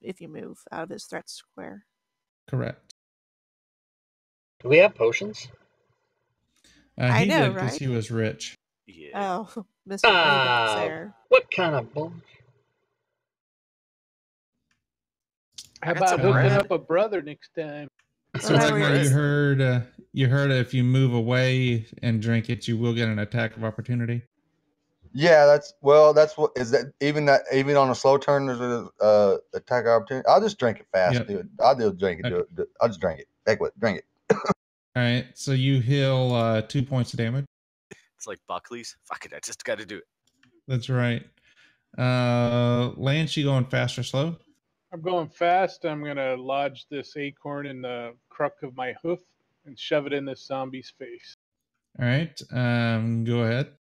if you move out of his threat square. Correct. Do we have potions? I He know, did because right? he was rich. Yeah. Oh, Mr. Moneybags there. What kind of bull? How got some about hooking bread. up a brother next time? So Remember, Ragnar, it's- you heard if you move away and drink it, you will get an attack of opportunity. Yeah, that's what is that even on a slow turn there's a attack opportunity. I'll just drink it fast, Yep. dude. I'll do drink it. Okay. Do it. I'll just drink it. Take it. Drink it. All right, so you heal 2 points of damage. It's like Buckley's. Fuck it, I just got to do it. That's right. Lance, you going fast or slow? I'm going fast. I'm going to lodge this acorn in the crook of my hoof and shove it in this zombie's face. All right, go ahead.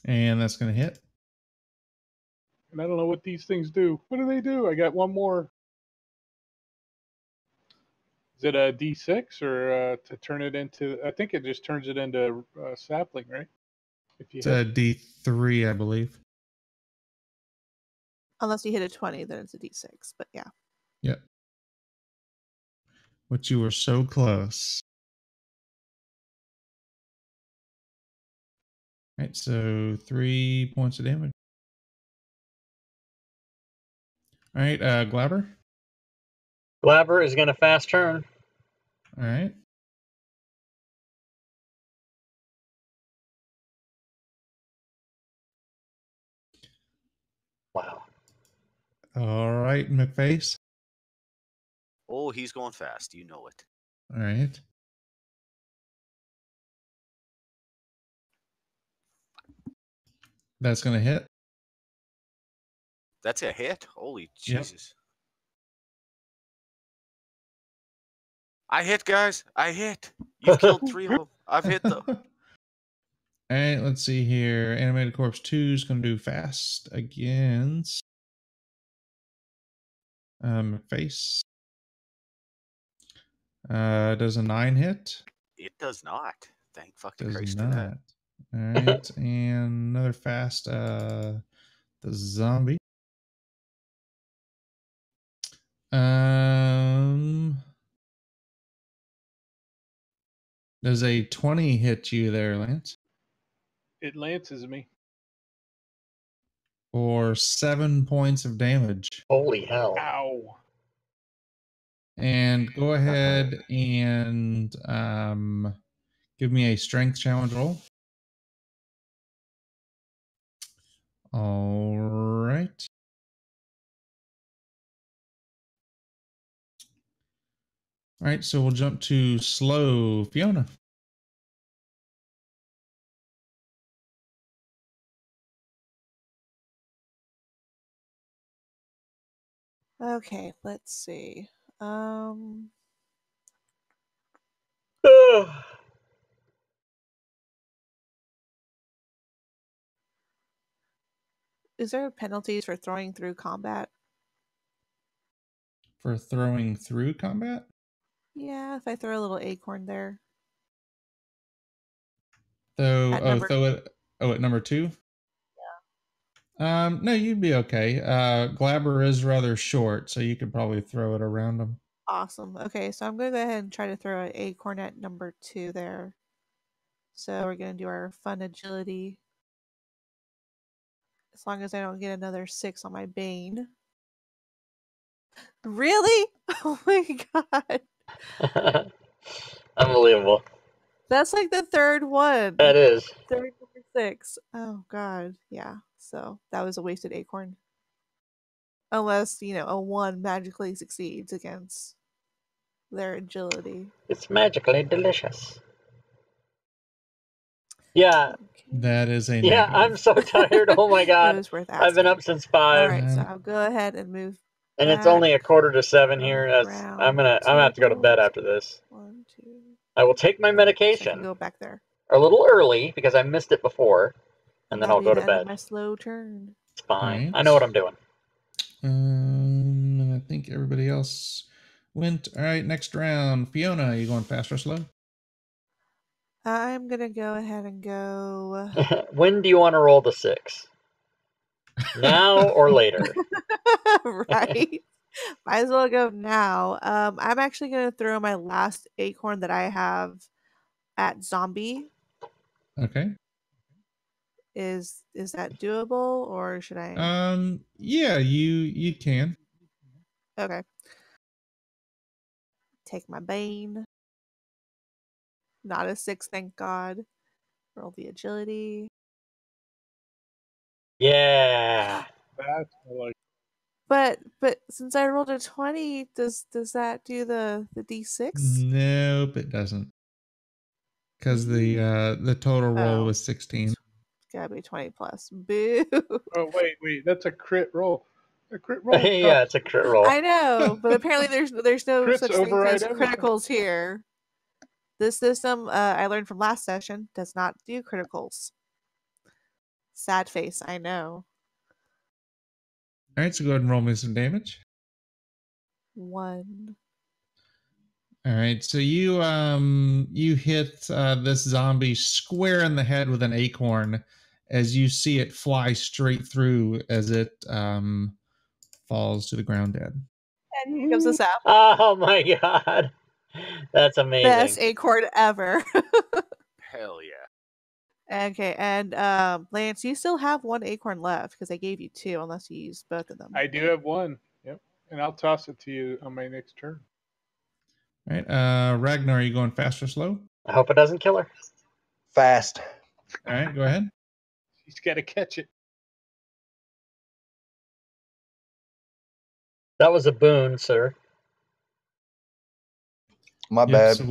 And that's going to hit. And I don't know what these things do. What do they do? I got one more. Is it a D6 or to turn it into? I think it just turns it into a sapling, right? If you It's a hit. D3, I believe. unless you hit a 20, then it's a D6. But yeah. Yep. But you were so close. All right, so 3 points of damage. All right, Glabber. Glabber is going to fast turn. All right. Wow. All right, McFace. Oh, he's going fast. You know it. All right. That's going to hit. That's a hit. Holy Yep. Jesus. I hit, guys. I hit. You've killed 3 of them. I've hit them. All right, let's see here. Animated Corpse 2 is going to do fast against McFace. Does a 9 hit? It does not. Thank fucking Does Christ not. for that. All right, and another fast. The zombie. Does a 20 hit you there, Lance? It lances me. Or 7 points of damage. Holy hell. Ow. And go ahead and give me a strength challenge roll. All right. All right, so we'll jump to slow. Fiona. Okay, let's see. Is there penalties for throwing through combat? For throwing through combat? Yeah, if I throw a little acorn there. So, At number- throw it. Oh, at number 2? No, you'd be okay. Glabber is rather short, so you could probably throw it around him. Awesome. Okay, so I'm going to go ahead and try to throw an acorn at number 2 there. So we're going to do our fun agility. As long as I don't get another 6 on my Bane. Really? Oh my god. Unbelievable. That's like the third one. That is. Third number 6. Oh god. Yeah. So that was a wasted acorn. Unless, a 1 magically succeeds against their agility. It's magically delicious. Yeah. Okay. That is a Yeah, negative. I'm so tired. Oh my It god. was worth asking. I've been up since 5. Alright, so I'll go ahead and move. And it's only a quarter to 7 back here. around I'm gonna have to go to bed after this. 1, 2. I will take my So I medication can go back there. a little early because I missed it before, and then That'll I'll be go the to end of bed. my slow turn. It's fine. Right. I know what I'm doing. And I think everybody else went. All right, next round. Fiona, are you going fast or slow? I'm gonna go ahead and go. When do you want to roll the 6? Now or later? Right. Might as well go now. I'm actually gonna throw my last acorn that I have at zombie. Okay. Is that doable, or should I? Yeah, you can. Okay. Take my Bane. Not a 6, thank God. Roll the agility. Yeah. That's more like But since I rolled a 20, does that do the D6? Nope, it doesn't. Because the total roll Oh. was 16. It's gotta be 20 plus. Boo. oh wait, that's a crit roll. A crit roll. Yeah, it's a crit roll. I know, but apparently there's no Crits such thing override as everything. criticals here. This system, I learned from last session, does not do criticals. Sad face, I know. All right, so go ahead and roll me some damage. 1. All right, so you hit this zombie square in the head with an acorn as you see it fly straight through as it falls to the ground dead. And here comes the sap. Oh my god. That's amazing. Best acorn ever. Hell yeah. Okay, and Lance, you still have 1 acorn left because I gave you 2, unless you used both of them. I do have 1. Yep, and I'll toss it to you on my next turn. All right, Ragnar, are you going fast or slow? I hope it doesn't kill her. Fast. All right, go ahead. He's got to catch it. That was a boon, sir. My Yep, bad. so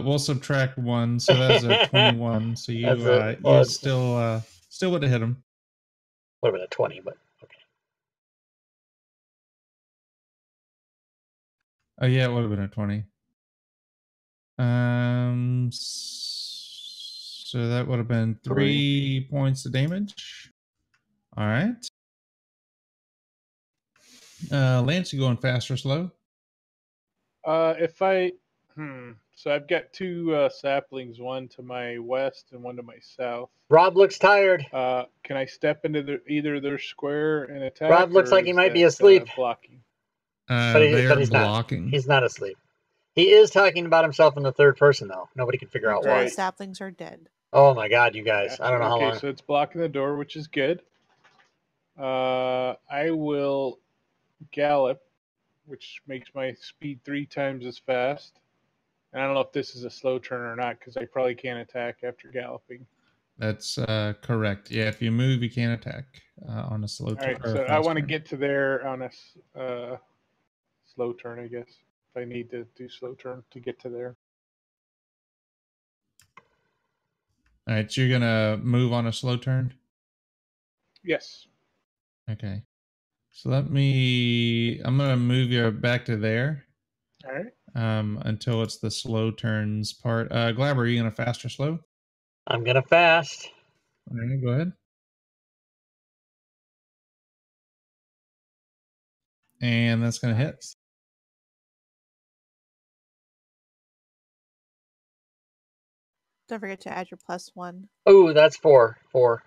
we'll subtract 1, so that's a 21. So you That's you still would have hit him. Would have been a 20, but okay. Oh yeah, it would have been a 20. So that would have been 3 points of damage. All right. Lance, you going fast or slow? If I so I've got 2 saplings, one to my west and one to my south. Rob looks tired. Can I step into either their square and attack? Rob looks or like he is might be that, asleep. Blocking. But They're he's blocking. not. He's not asleep. He is talking about himself in the third person, though. Nobody can figure out All why. Right. saplings are dead. Oh my god, you guys. Gotcha. I don't know how Okay, long. so it's blocking the door, which is good. I will gallop, which makes my speed 3 times as fast. And I don't know if this is a slow turn or not, because I probably can't attack after galloping. That's correct. Yeah, if you move, you can't attack on a slow All turn. right, so I want to get to there on a slow turn, I guess. if I need to do slow turn to get to there. All right, so you're gonna move on a slow turn. Yes. Okay. So I'm gonna move you back to there. All right. Until it's the slow turns part. Glabber, are you gonna fast or slow? I'm gonna fast. All right, go ahead. And that's gonna hit. Don't forget to add your +1. Oh, that's 4. 4.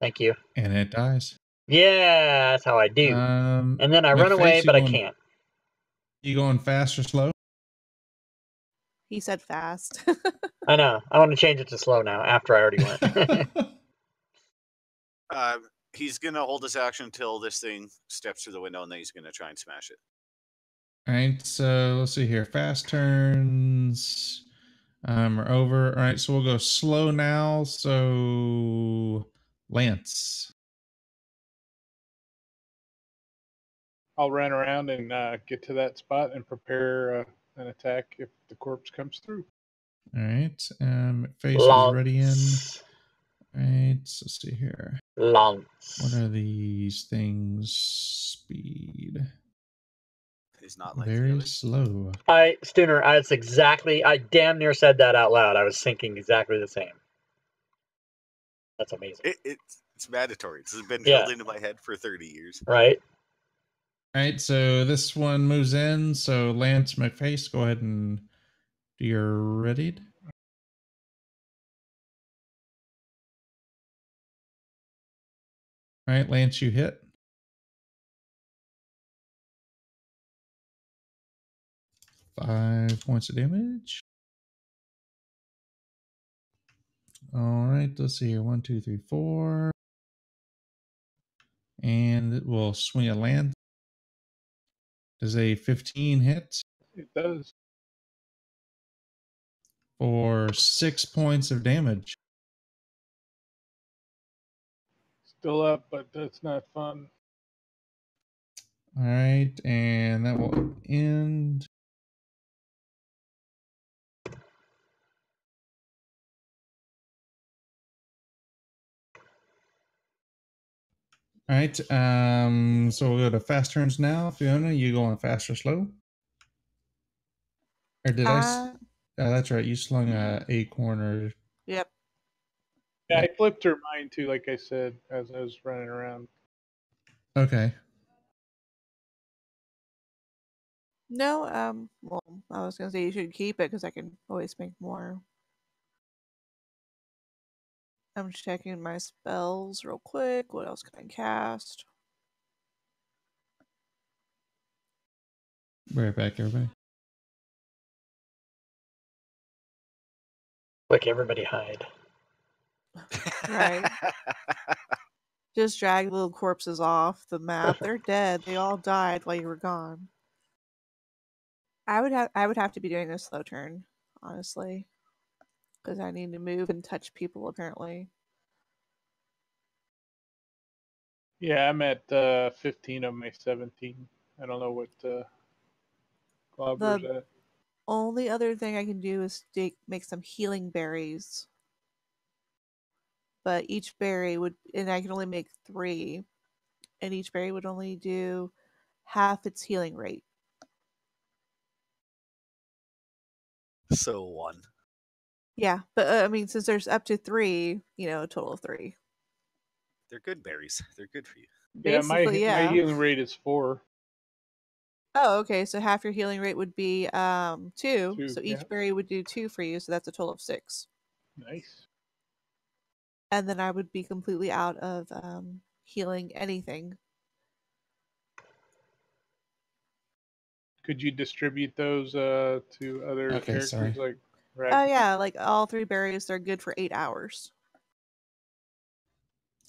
Thank you. And it dies. Yeah, that's how I do. And then I run away, but I can't. You going fast or slow? He said fast. I know. I want to change it to slow now after I already went. He's going to hold his action until this thing steps through the window, and then he's going to try and smash it. All right, so let's see here. Fast turns are over. All right, so we'll go slow now. So Lance. I'll run around and get to that spot and prepare an attack if the corpse comes through. All right, face is ready in. All right, so let's see here. Lance. What are these things? Speed. He's not like very slow. Stooner, I damn near said that out loud. I was thinking exactly the same. That's amazing. It's mandatory. This has been drilled into my head for 30 years. Right. All right, so this one moves in. So Lance McFace, go ahead and do your ready. All right, Lance, you hit. Five points of damage. All right, let's see here. 1, 2, 3, 4. And it will swing a land. Does a 15 hit? It does. For 6 points of damage. Still up, but that's not fun. All right, and that will end. All right, so we'll go to fast turns now. Fiona, you going fast or slow? Or did I? That's right. You slung a acorn or. Yep. Yeah, I flipped her mind too, like I said, as I was running around. Okay. No, well, I was gonna say you should keep it because I can always make more. I'm checking my spells real quick. What else can I cast? Right back, everybody. Quick, everybody hide. Right. Just drag little corpses off the map. They're dead. They all died while you were gone. I would have to be doing a slow turn, honestly, because I need to move and touch people apparently. Yeah, I'm at 15 of my 17. I don't know what Globber's at. Only other thing I can do is make some healing berries. But each berry would, and I can only make 3, and each berry would only do half its healing rate. So 1. Yeah, but I mean, since there's up to 3, a total of 3. They're good berries. They're good for you. Basically, my healing rate is 4. Oh, okay. So half your healing rate would be 2. 2, So each berry would do 2 for you. So that's a total of 6. Nice. And then I would be completely out of healing anything. Could you distribute those to other characters? Sorry. Like, Oh yeah, like all 3 berries, they're good for 8 hours.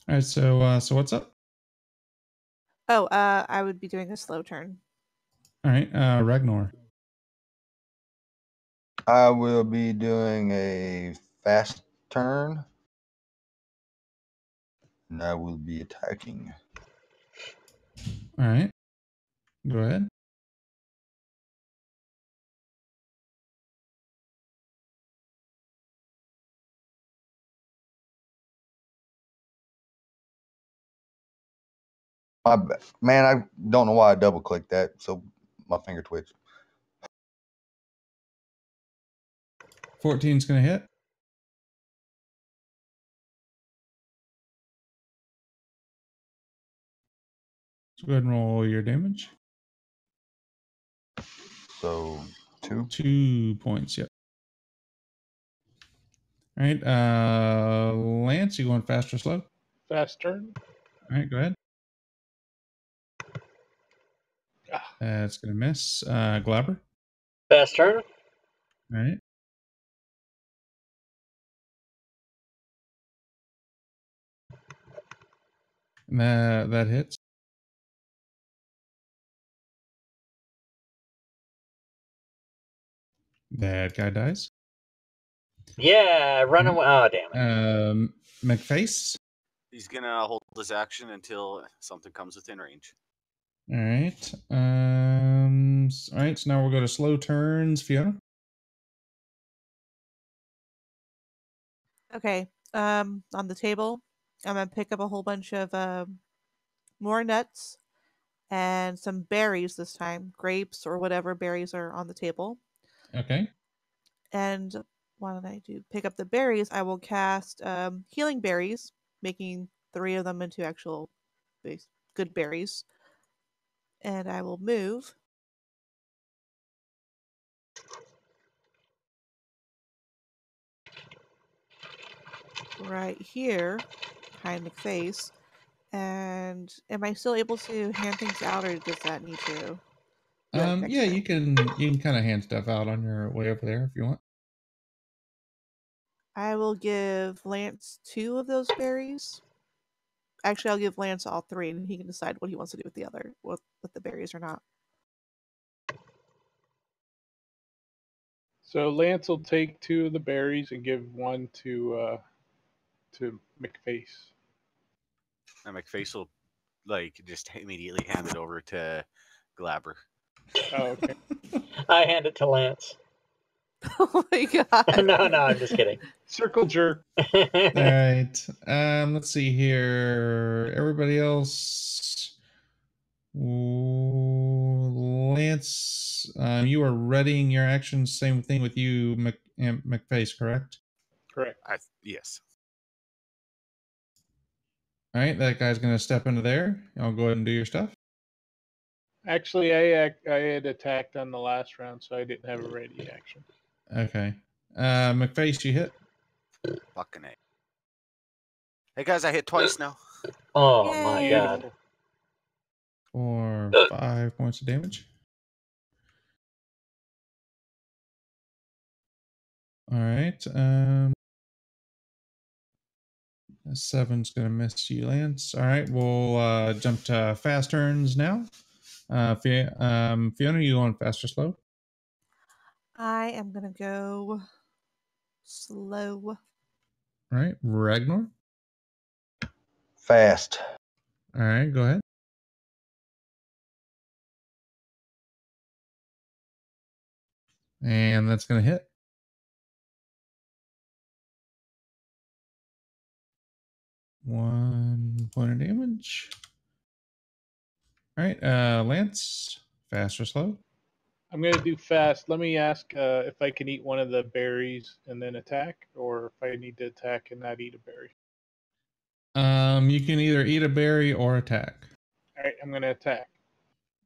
All right, so what's up? Oh, I would be doing a slow turn. All right, Ragnar. I will be doing a fast turn. And I will be attacking. All right. Go ahead. Man, I don't know why I double clicked that, so my finger twitched. 14's going to hit. So go ahead and roll your damage. So 2. 2 points, yep. All right, Lance, you going fast or slow? Fast turn. All right, go ahead. Ah, That's going to miss. Glabber. Fast turn. All right. That hits. That guy dies. Yeah, run away. Oh, damn it. McFace. He's gonna hold his action until something comes within range. All right. All right. So now we'll go to slow turns. Fiona. Okay. On the table, I'm gonna pick up a whole bunch of more nuts and some berries this time, grapes or whatever berries are on the table. Okay. And why don't I pick up the berries? I will cast healing berries, making 3 of them into actual good berries. And I will move right here behind McFace. And am I still able to hand things out, or does that need to do that next Yeah, turn? you can kind of hand stuff out on your way over there if you want. I will give Lance 2 of those berries. Actually, I'll give Lance all 3, and he can decide what he wants to do with the other, with the berries or not. so Lance will take 2 of the berries and give 1 to McFace. And McFace will just immediately hand it over to Glabber. Oh, okay. I hand it to Lance. Oh my god. No, I'm just kidding. Circle jerk. All right. Let's see here. Everybody else. Lance, you are readying your actions. Same thing with you, McFace, correct? Correct. Yes. All right, that guy's going to step into there. I'll go ahead and do your stuff. Actually, I had attacked on the last round, so I didn't have a ready action. Okay. McFace, you hit. Fucking A. Hey guys, I hit twice now. Oh Yay. my god. Beautiful. For 5 points of damage. All right. 7's going to miss you, Lance. All right, we'll jump to fast turns now. Fiona, you going fast or slow? I am going to go slow. All right, Ragnar. Fast. All right, go ahead. And that's going to hit. One point of damage. All right, Lance, fast or slow? I'm going to do fast. Let me ask if I can eat one of the berries and then attack, or if I need to attack and not eat a berry. You can either eat a berry or attack. All right, I'm going to attack.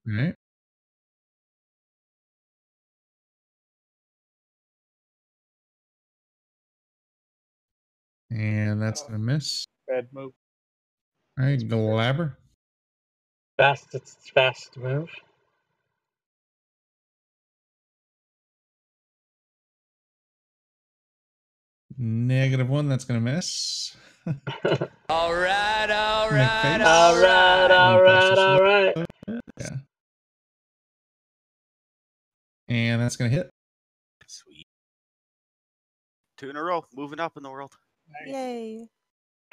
All right. And that's going to miss. Bad move. All right, Glabber. Fast move. -1, that's going to miss. All right. McFace. All right. Yeah. And that's going to hit. Sweet. 2 in a row. Moving up in the world. Yay.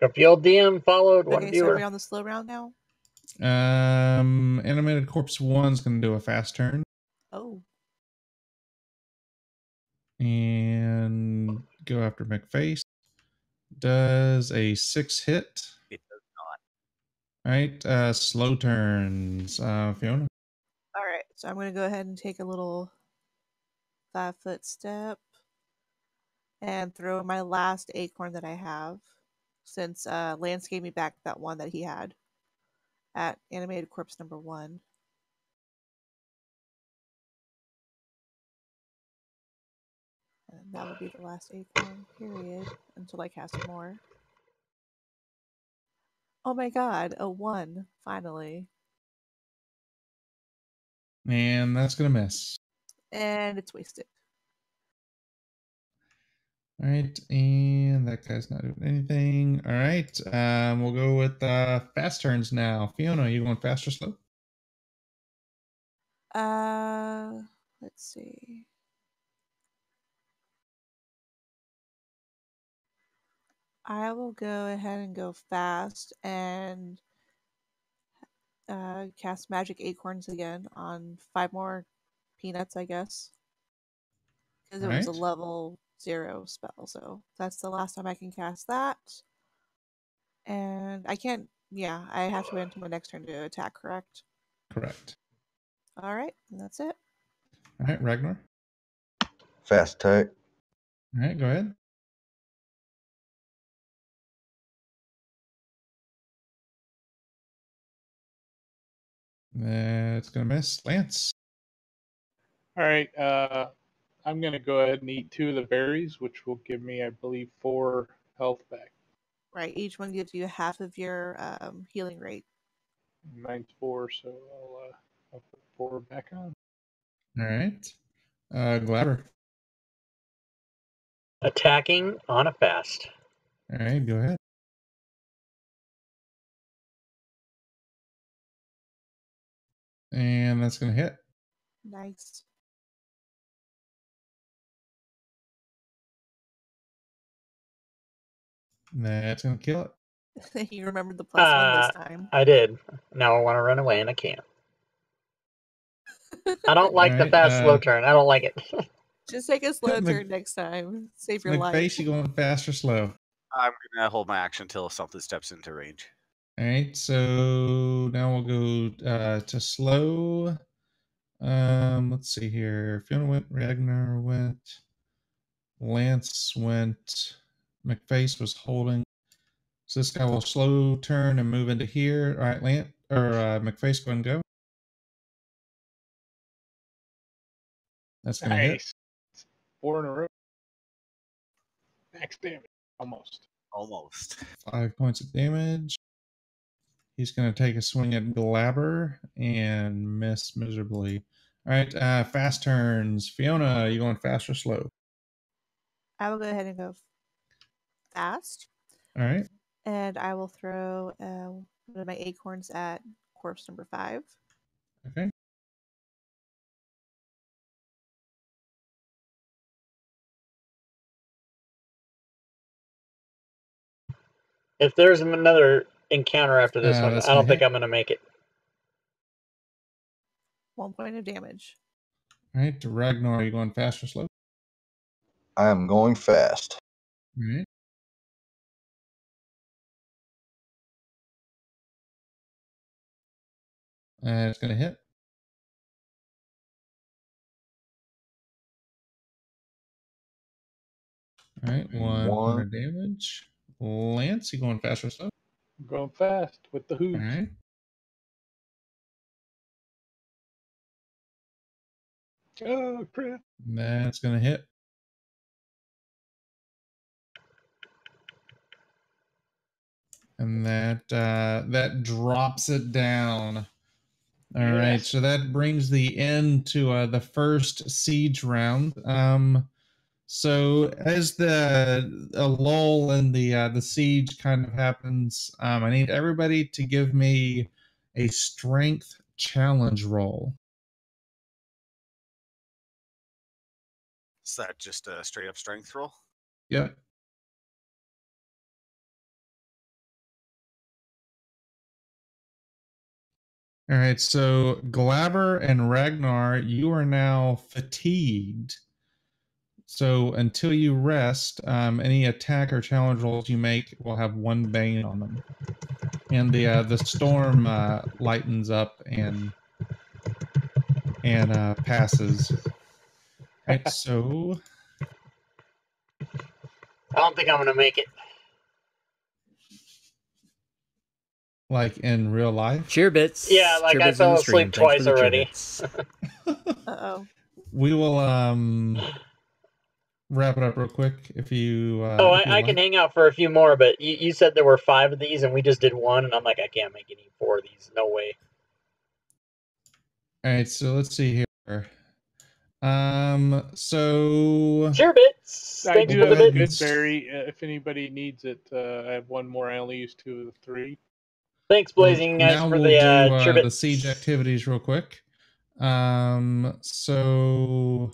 If the old DM followed one Okay, so are we viewer. on the slow round now? Animated Corpse 1's going to do a fast turn. Oh. And go after McFace. Does a 6 hit? It does not. All right, slow turns. Fiona. All right, so I'm going to go ahead and take a little 5-foot step and throw my last acorn that I have, since Lance gave me back that one that he had at animated corpse number 1. And that will be the last acorn, period, until I cast more. Oh my god, a 1, finally. And that's going to miss. And it's wasted. All right, and that guy's not doing anything. All right, we'll go with fast turns now. Fiona, you going fast or slow? Let's see. I will go ahead and go fast and cast Magic Acorns again on 5 more peanuts, I guess. Because All it was a right. level 0 spell, so that's the last time I can cast that. And I can't, yeah, I have to wait until my next turn to attack, correct? Correct. Alright, and that's it. All right, Ragnar. Fast attack. All right, go ahead. That's going to miss. Lance. All right. I'm going to go ahead and eat 2 of the berries, which will give me, I believe, 4 health back. Right, each one gives you half of your healing rate. Mine's 4, so I'll put 4 back on. All right. Glabber. Attacking on a fast. All right, go ahead. And that's going to hit. Nice. That's going to kill it. You remembered the +1 this time. I did. Now I want to run away and I can't. I don't like the Alright, fast slow turn. I don't like it. Just take a slow Mc- turn next time. Save your life. McFace, you going fast or slow? I'm gonna hold my action until something steps into range. All right, so now we'll go to slow. Let's see here. Fiona went, Ragnar went, Lance went, McFace was holding. So this guy will slow turn and move into here. All right, Lance or McFace, go and go. That's gonna hit. Nice. 4 in a row. Max damage. Almost. Almost. 5 points of damage. He's going to take a swing at Glabber and miss miserably. All right, fast turns. Fiona, you going fast or slow? I will go ahead and go fast. All right. And I will throw one of my acorns at corpse number 5. Okay. If there's another encounter after this one, That's I don't gonna think hit. I'm going to make it. 1 point of damage. All right, to Ragnar, are you going fast or slow? I am going fast. All right. It's going to hit. All right, 1 point of damage. Lance, you going fast or slow? I'm going fast with the All hooves. right. Oh, crap. That's going to hit. And that drops it down. All right, Yes. so that brings the end to the first siege round. So as a lull in the siege kind of happens, I need everybody to give me a strength challenge roll. Is that just a straight up strength roll? Yep. All right, so Glabber and Ragnar, you are now fatigued. So until you rest, any attack or challenge rolls you make will have 1 bane on them. and the storm lightens up and passes. Right, so I don't think I'm gonna make it. like in real life, Cheer bits. Yeah, like Cheer I bits on fell the stream. asleep Thanks for twice the cheer already. bits. Uh-oh. we will wrap it up real quick if you Oh, if you would I can like. hang out for a few more, but you said there were 5 of these, and we just did 1, and I'm like, I can't make any 4 of these. No way. All right, so let's see here. So Cheer bits. I Thanks do for have the a bit. good berry. If anybody needs it, I have one more. I only used 2 of the 3. Thanks, well, Blazing Guys, now for we'll the do cheer the bits. siege activities real quick. So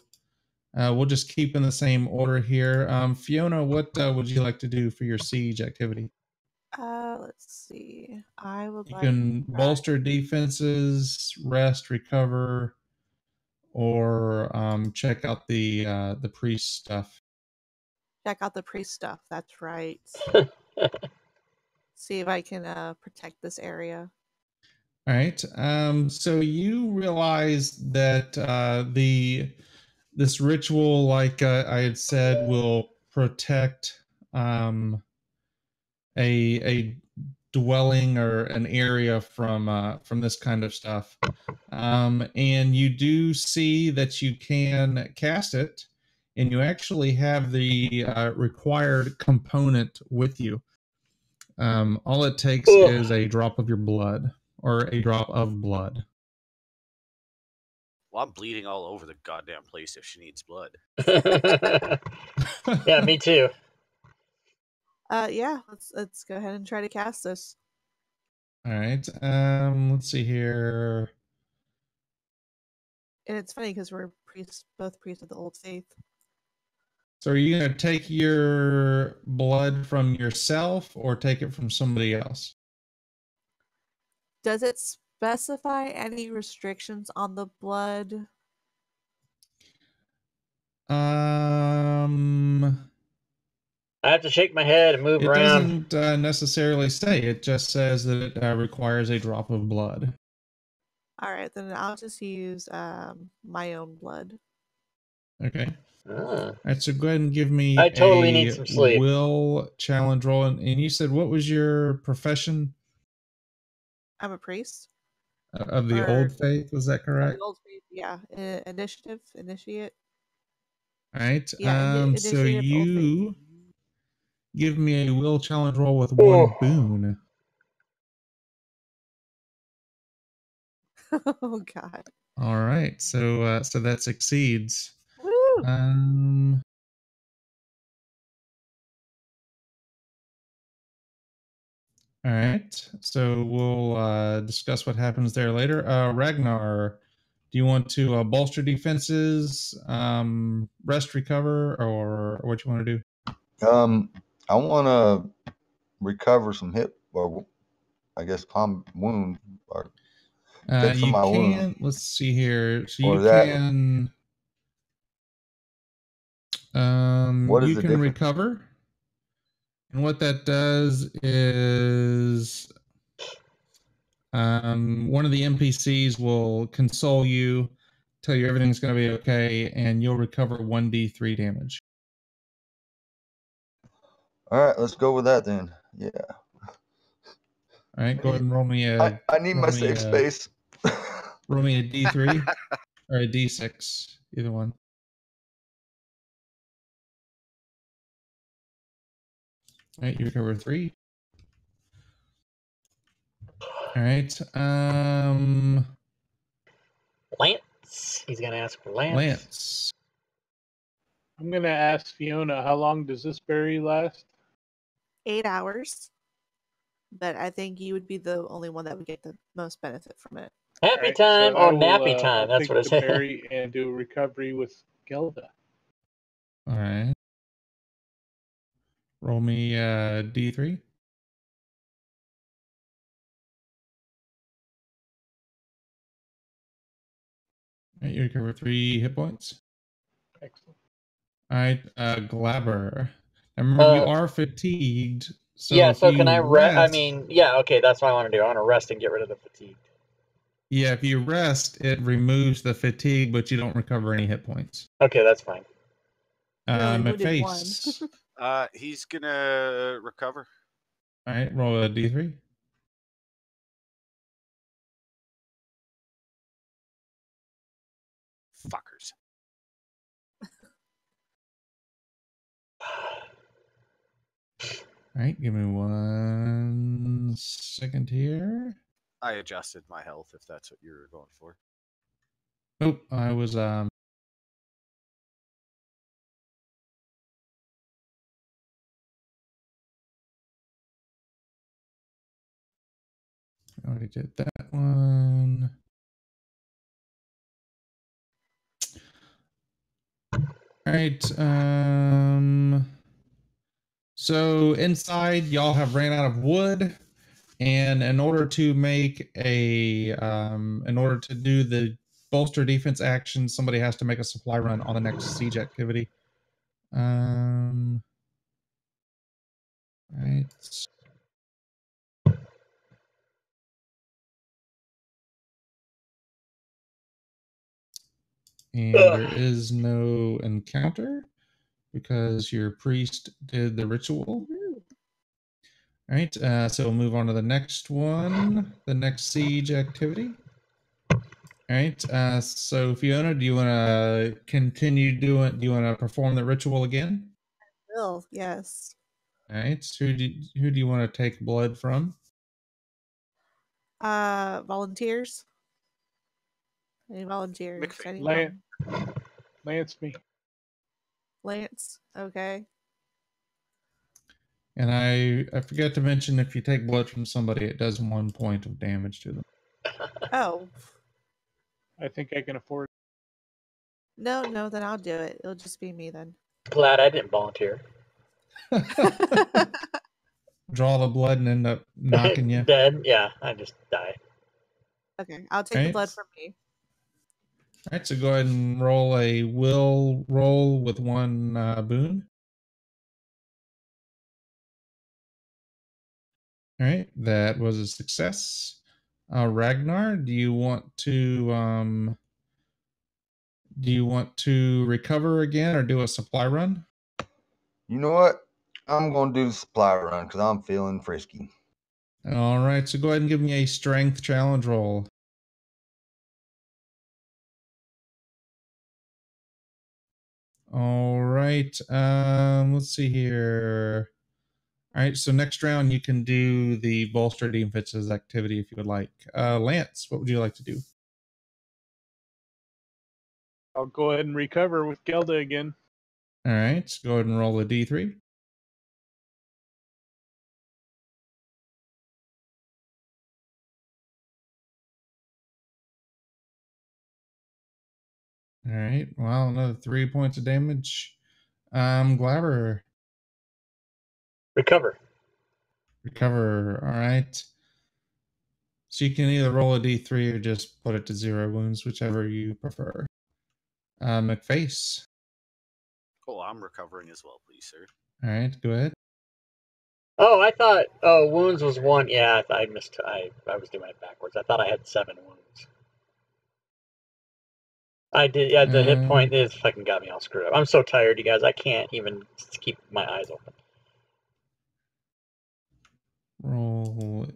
we'll just keep in the same order here. Fiona, what would you like to do for your siege activity? Let's see. I would You like can to bolster defenses, rest, recover, or check out the priest stuff. check out the priest stuff. That's right. See if I can protect this area. All right. So you realize that this ritual, like I had said, will protect a dwelling or an area from this kind of stuff. And you do see that you can cast it, and you actually have the required component with you. All it takes is a drop of your blood, or a drop of blood. Well, I'm bleeding all over the goddamn place if she needs blood. Yeah, me too. Yeah, let's go ahead and try to cast this. All right. Let's see here. And it's funny because we're both priests of the old faith. So are you going to take your blood from yourself or take it from somebody else? Does it specify any restrictions on the blood? I have to shake my head and move It around. doesn't necessarily say. It just says that it requires a drop of blood. All right, then I'll just use my own blood. Okay. Ah. All right, so go ahead and give me I totally a need some sleep. will challenge roll. And you said, what was your profession I'm a priest. of the Or- old faith? Was that Of correct? the old faith, yeah. Initiate. All right. Yeah, So initiate of the old faith. you give me a will challenge roll with Oh. 1 boon. Oh God. All right. So that succeeds. Woo! All right. So we'll discuss what happens there later. Ragnar, do you want to bolster defenses, rest, recover, or what you want to do? I want to recover some hip, or I guess palm wound, or fix You my wound. can. Let's see here. So Or you is that- can. What is You the can difference? recover, and what that does is one of the NPCs will console you, tell you everything's going to be okay, and you'll recover 1d3 damage. All right, let's go with that then. Yeah. All right, go ahead and roll me a. I need my safe space. Roll me a d3 or a d6, either one. All right, you recover 3. All right. Lance. He's gonna ask for Lance. Lance. I'm gonna ask Fiona, how long does this berry last? 8 hours. But I think you would be the only one that would get the most benefit from it. Happy Alright, time so or I will, nappy I'll time? That's take what it the said. berry and do recovery with Gelda. All right. Roll me d3. All right, you recover 3 hit points. Excellent. All right, Glabber. Now remember, you are fatigued, So yeah, if so you can I rest? I rest, mean, yeah, okay, that's what I want to do. I want to rest and get rid of the fatigue. yeah, if you rest, it removes the fatigue, but you don't recover any hit points. Okay, that's fine. You only wounded one. McFace. He's gonna recover. All right, roll a d3. Fuckers. All right, give me 1 second here. I adjusted my health if that's what you're going for. Nope, I was I already did that one. All right. So inside, y'all have ran out of wood, and in order to make in order to do the bolster defense action, somebody has to make a supply run on the next siege activity. Right. And there is no encounter because your priest did the ritual. All right, so we'll move on to the next one, the next siege activity. All right, so Fiona, do you want to continue doing? Do you want to perform the ritual again? Will, yes. All right, so who do you want to take blood from? Volunteers. Any volunteers? McFay. Any Lance, me. Lance. Okay. And I forgot to mention, if you take blood from somebody, it does 1 point of damage to them. Oh. I think I can afford it. No, then I'll do it. It'll just be me then. Glad I didn't volunteer. Draw the blood and end up knocking you. Dead? Yeah, I just die. Okay, I'll take the blood from me. All right, so go ahead and roll a will roll with 1 boon. All right, that was a success. Ragnar, do you want to recover again or do a supply run? You know what? I'm going to do the supply run because I'm feeling frisky. All right, so go ahead and give me a strength challenge roll. All right, let's see here. All right, so next round you can do the bolster defenses activity if you would like. Lance, what would you like to do? I'll go ahead and recover with Gelda again. All right, so go ahead and roll a d3. All right, well, another 3 points of damage. Glabber. Recover. Recover. All right. So you can either roll a d3 or just put it to 0 wounds, whichever you prefer. McFace. Oh, I'm recovering as well, please, sir. All right, go ahead. Oh, I thought wounds was 1. Yeah, I missed. I was doing it backwards. I thought I had 7 wounds. I did. Yeah, the hit point is fucking got me all screwed up. I'm so tired, you guys. I can't even keep my eyes open. Roll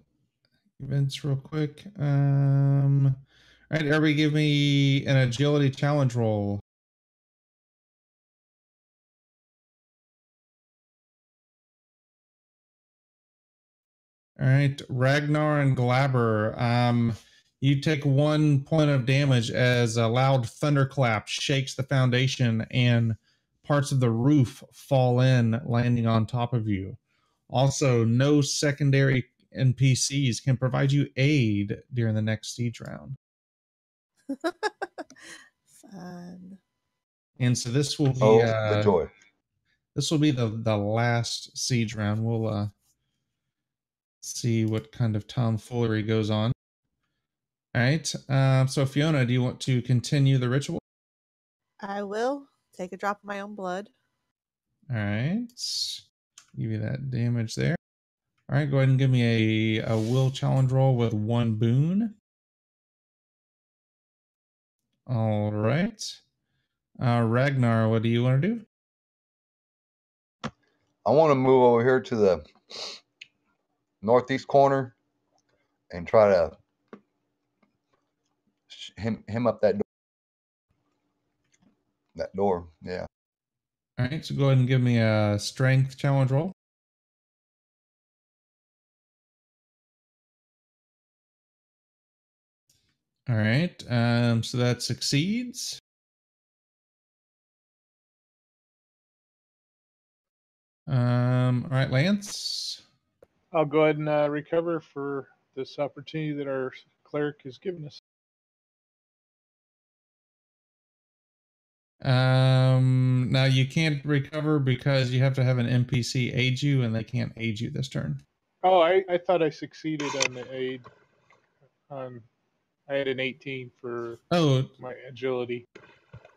events real quick. All right, everybody give me an agility challenge roll. All right, Ragnar and Glabber, you take 1 point of damage as a loud thunderclap shakes the foundation and parts of the roof fall in, landing on top of you. Also, no secondary NPCs can provide you aid during the next siege round. Fun. And so this will be the joy. This will be the last siege round. We'll see what kind of tomfoolery goes on. All right. So Fiona, do you want to continue the ritual? I will take a drop of my own blood. All right. Give you that damage there. All right, go ahead and give me a will challenge roll with 1 boon. All right. Ragnar, what do you want to do? I want to move over here to the northeast corner and try to him up that door. Yeah. All right, so go ahead and give me a strength challenge roll. All right, so that succeeds. All right, Lance. I'll go ahead and recover for this opportunity that our cleric has given us. Now you can't recover because you have to have an NPC aid you, and they can't aid you this turn. Oh, I thought I succeeded on the aid. I had an 18 for my agility.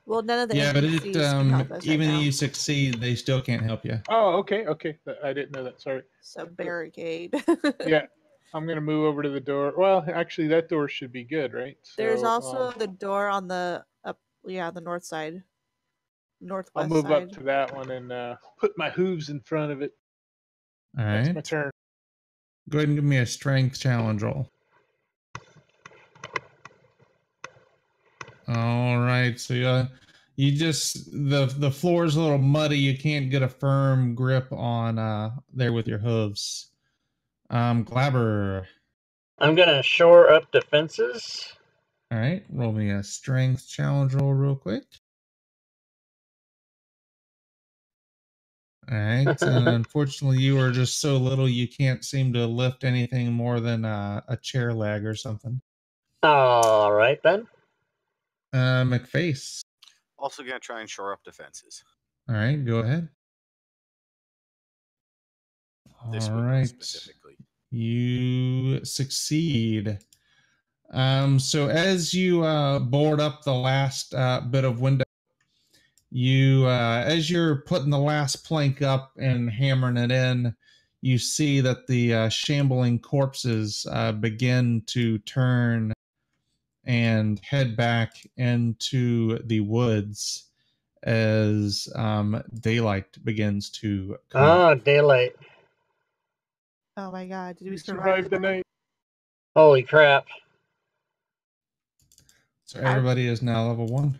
Well, none of the Yeah, but NPCs can help us even right if now. you succeed, they still can't help you. Oh, okay. I didn't know that. Sorry. So barricade. Yeah, I'm gonna move over to the door. Well, actually, that door should be good, right? So, There's also the door on the the north side, northwest I'll move side. up to that one and put my hooves in front of it. All That's right. my turn. Go ahead and give me a strength challenge roll. All right, so you just the floor is a little muddy. You can't get a firm grip on there with your hooves. Glabber. I'm gonna shore up defenses. All right, roll me a strength challenge roll real quick. All right, and unfortunately, you are just so little you can't seem to lift anything more than a chair leg or something. All right then. McFace. Also gonna try and shore up defenses. All right, go ahead. This All window right, specifically. you succeed. So as you board up the last bit of window, you as you're putting the last plank up and hammering it in, you see that the shambling corpses begin to turn and head back into the woods as daylight begins to come. Ah, daylight. Oh my god, did we We survive survived the night. Holy crap. So everybody is now level 1.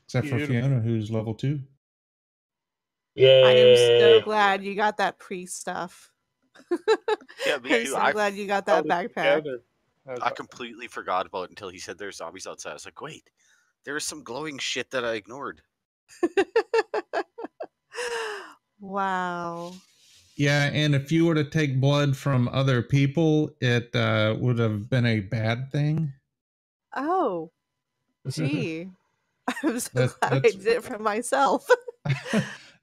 Except for Beautiful. Fiona, who's level 2. Yay. I am so glad you got that priest stuff. Yeah, me I'm too. so glad you got that backpack. I completely forgot about it until he said there's zombies outside. I was like, wait, there was some glowing shit that I ignored. Wow. Yeah, and if you were to take blood from other people, it would have been a bad thing. Oh, gee. I'm so glad I That's did it for myself.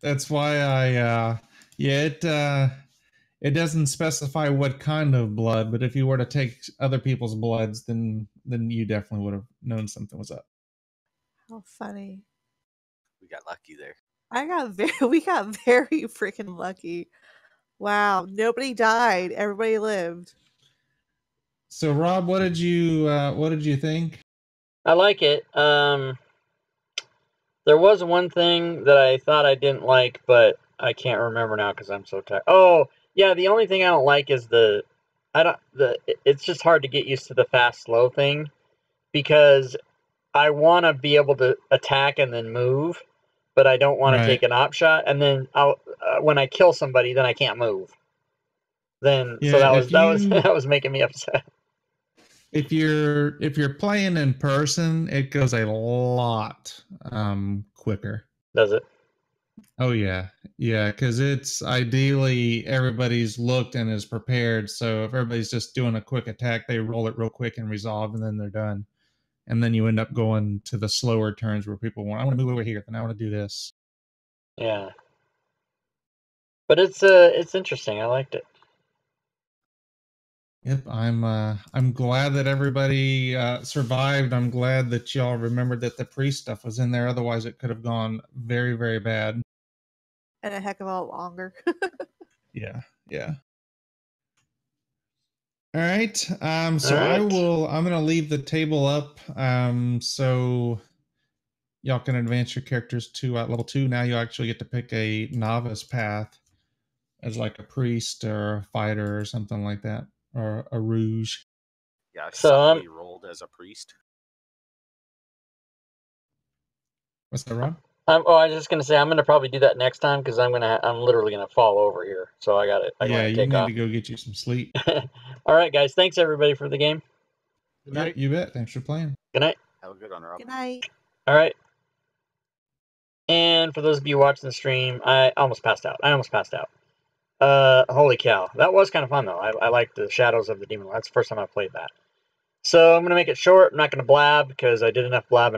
that's why it doesn't specify what kind of blood, but if you were to take other people's bloods, then you definitely would have known something was up. How funny. We got lucky there. We got very freaking lucky. Wow, nobody died. Everybody lived. So Rob, what did you think? I like it. There was one thing that I thought I didn't like, but I can't remember now because I'm so tired. Oh, yeah, the only thing I don't like is it's just hard to get used to the fast slow thing because I want to be able to attack and then move, but I don't want to take an op shot, and then when I kill somebody, then I can't move. So that was making me upset. If you're playing in person, it goes a lot quicker. Does it? Oh yeah, because it's ideally everybody's looked and is prepared. So if everybody's just doing a quick attack, they roll it real quick and resolve, and then they're done. And then you end up going to the slower turns where people want, I want to move over here, then I want to do this. Yeah, but it's interesting. I liked it. Yep, I'm glad that everybody survived. I'm glad that y'all remembered that the priest stuff was in there. Otherwise, it could have gone very, very bad. And a heck of a lot longer. Yeah. All right. So I'm going to leave the table up. So y'all can advance your characters to level 2. Now you actually get to pick a novice path as like a priest or a fighter or something like that, or a rouge. Yeah, I So, saw he rolled as a priest. What's that, Rob? I was just gonna say I'm gonna probably do that next time because I'm literally gonna fall over here. So I got it. Yeah, you need to go get you some sleep. All right, guys. Thanks everybody for the game. Good night. You bet. Thanks for playing. Good night. Have a good one, Rob. Good night. All right. And for those of you watching the stream, I almost passed out. Holy cow. That was kind of fun, though. I like the Shadows of the Demon. That's the first time I played that. So I'm going to make it short. I'm not going to blab because I did enough blabbing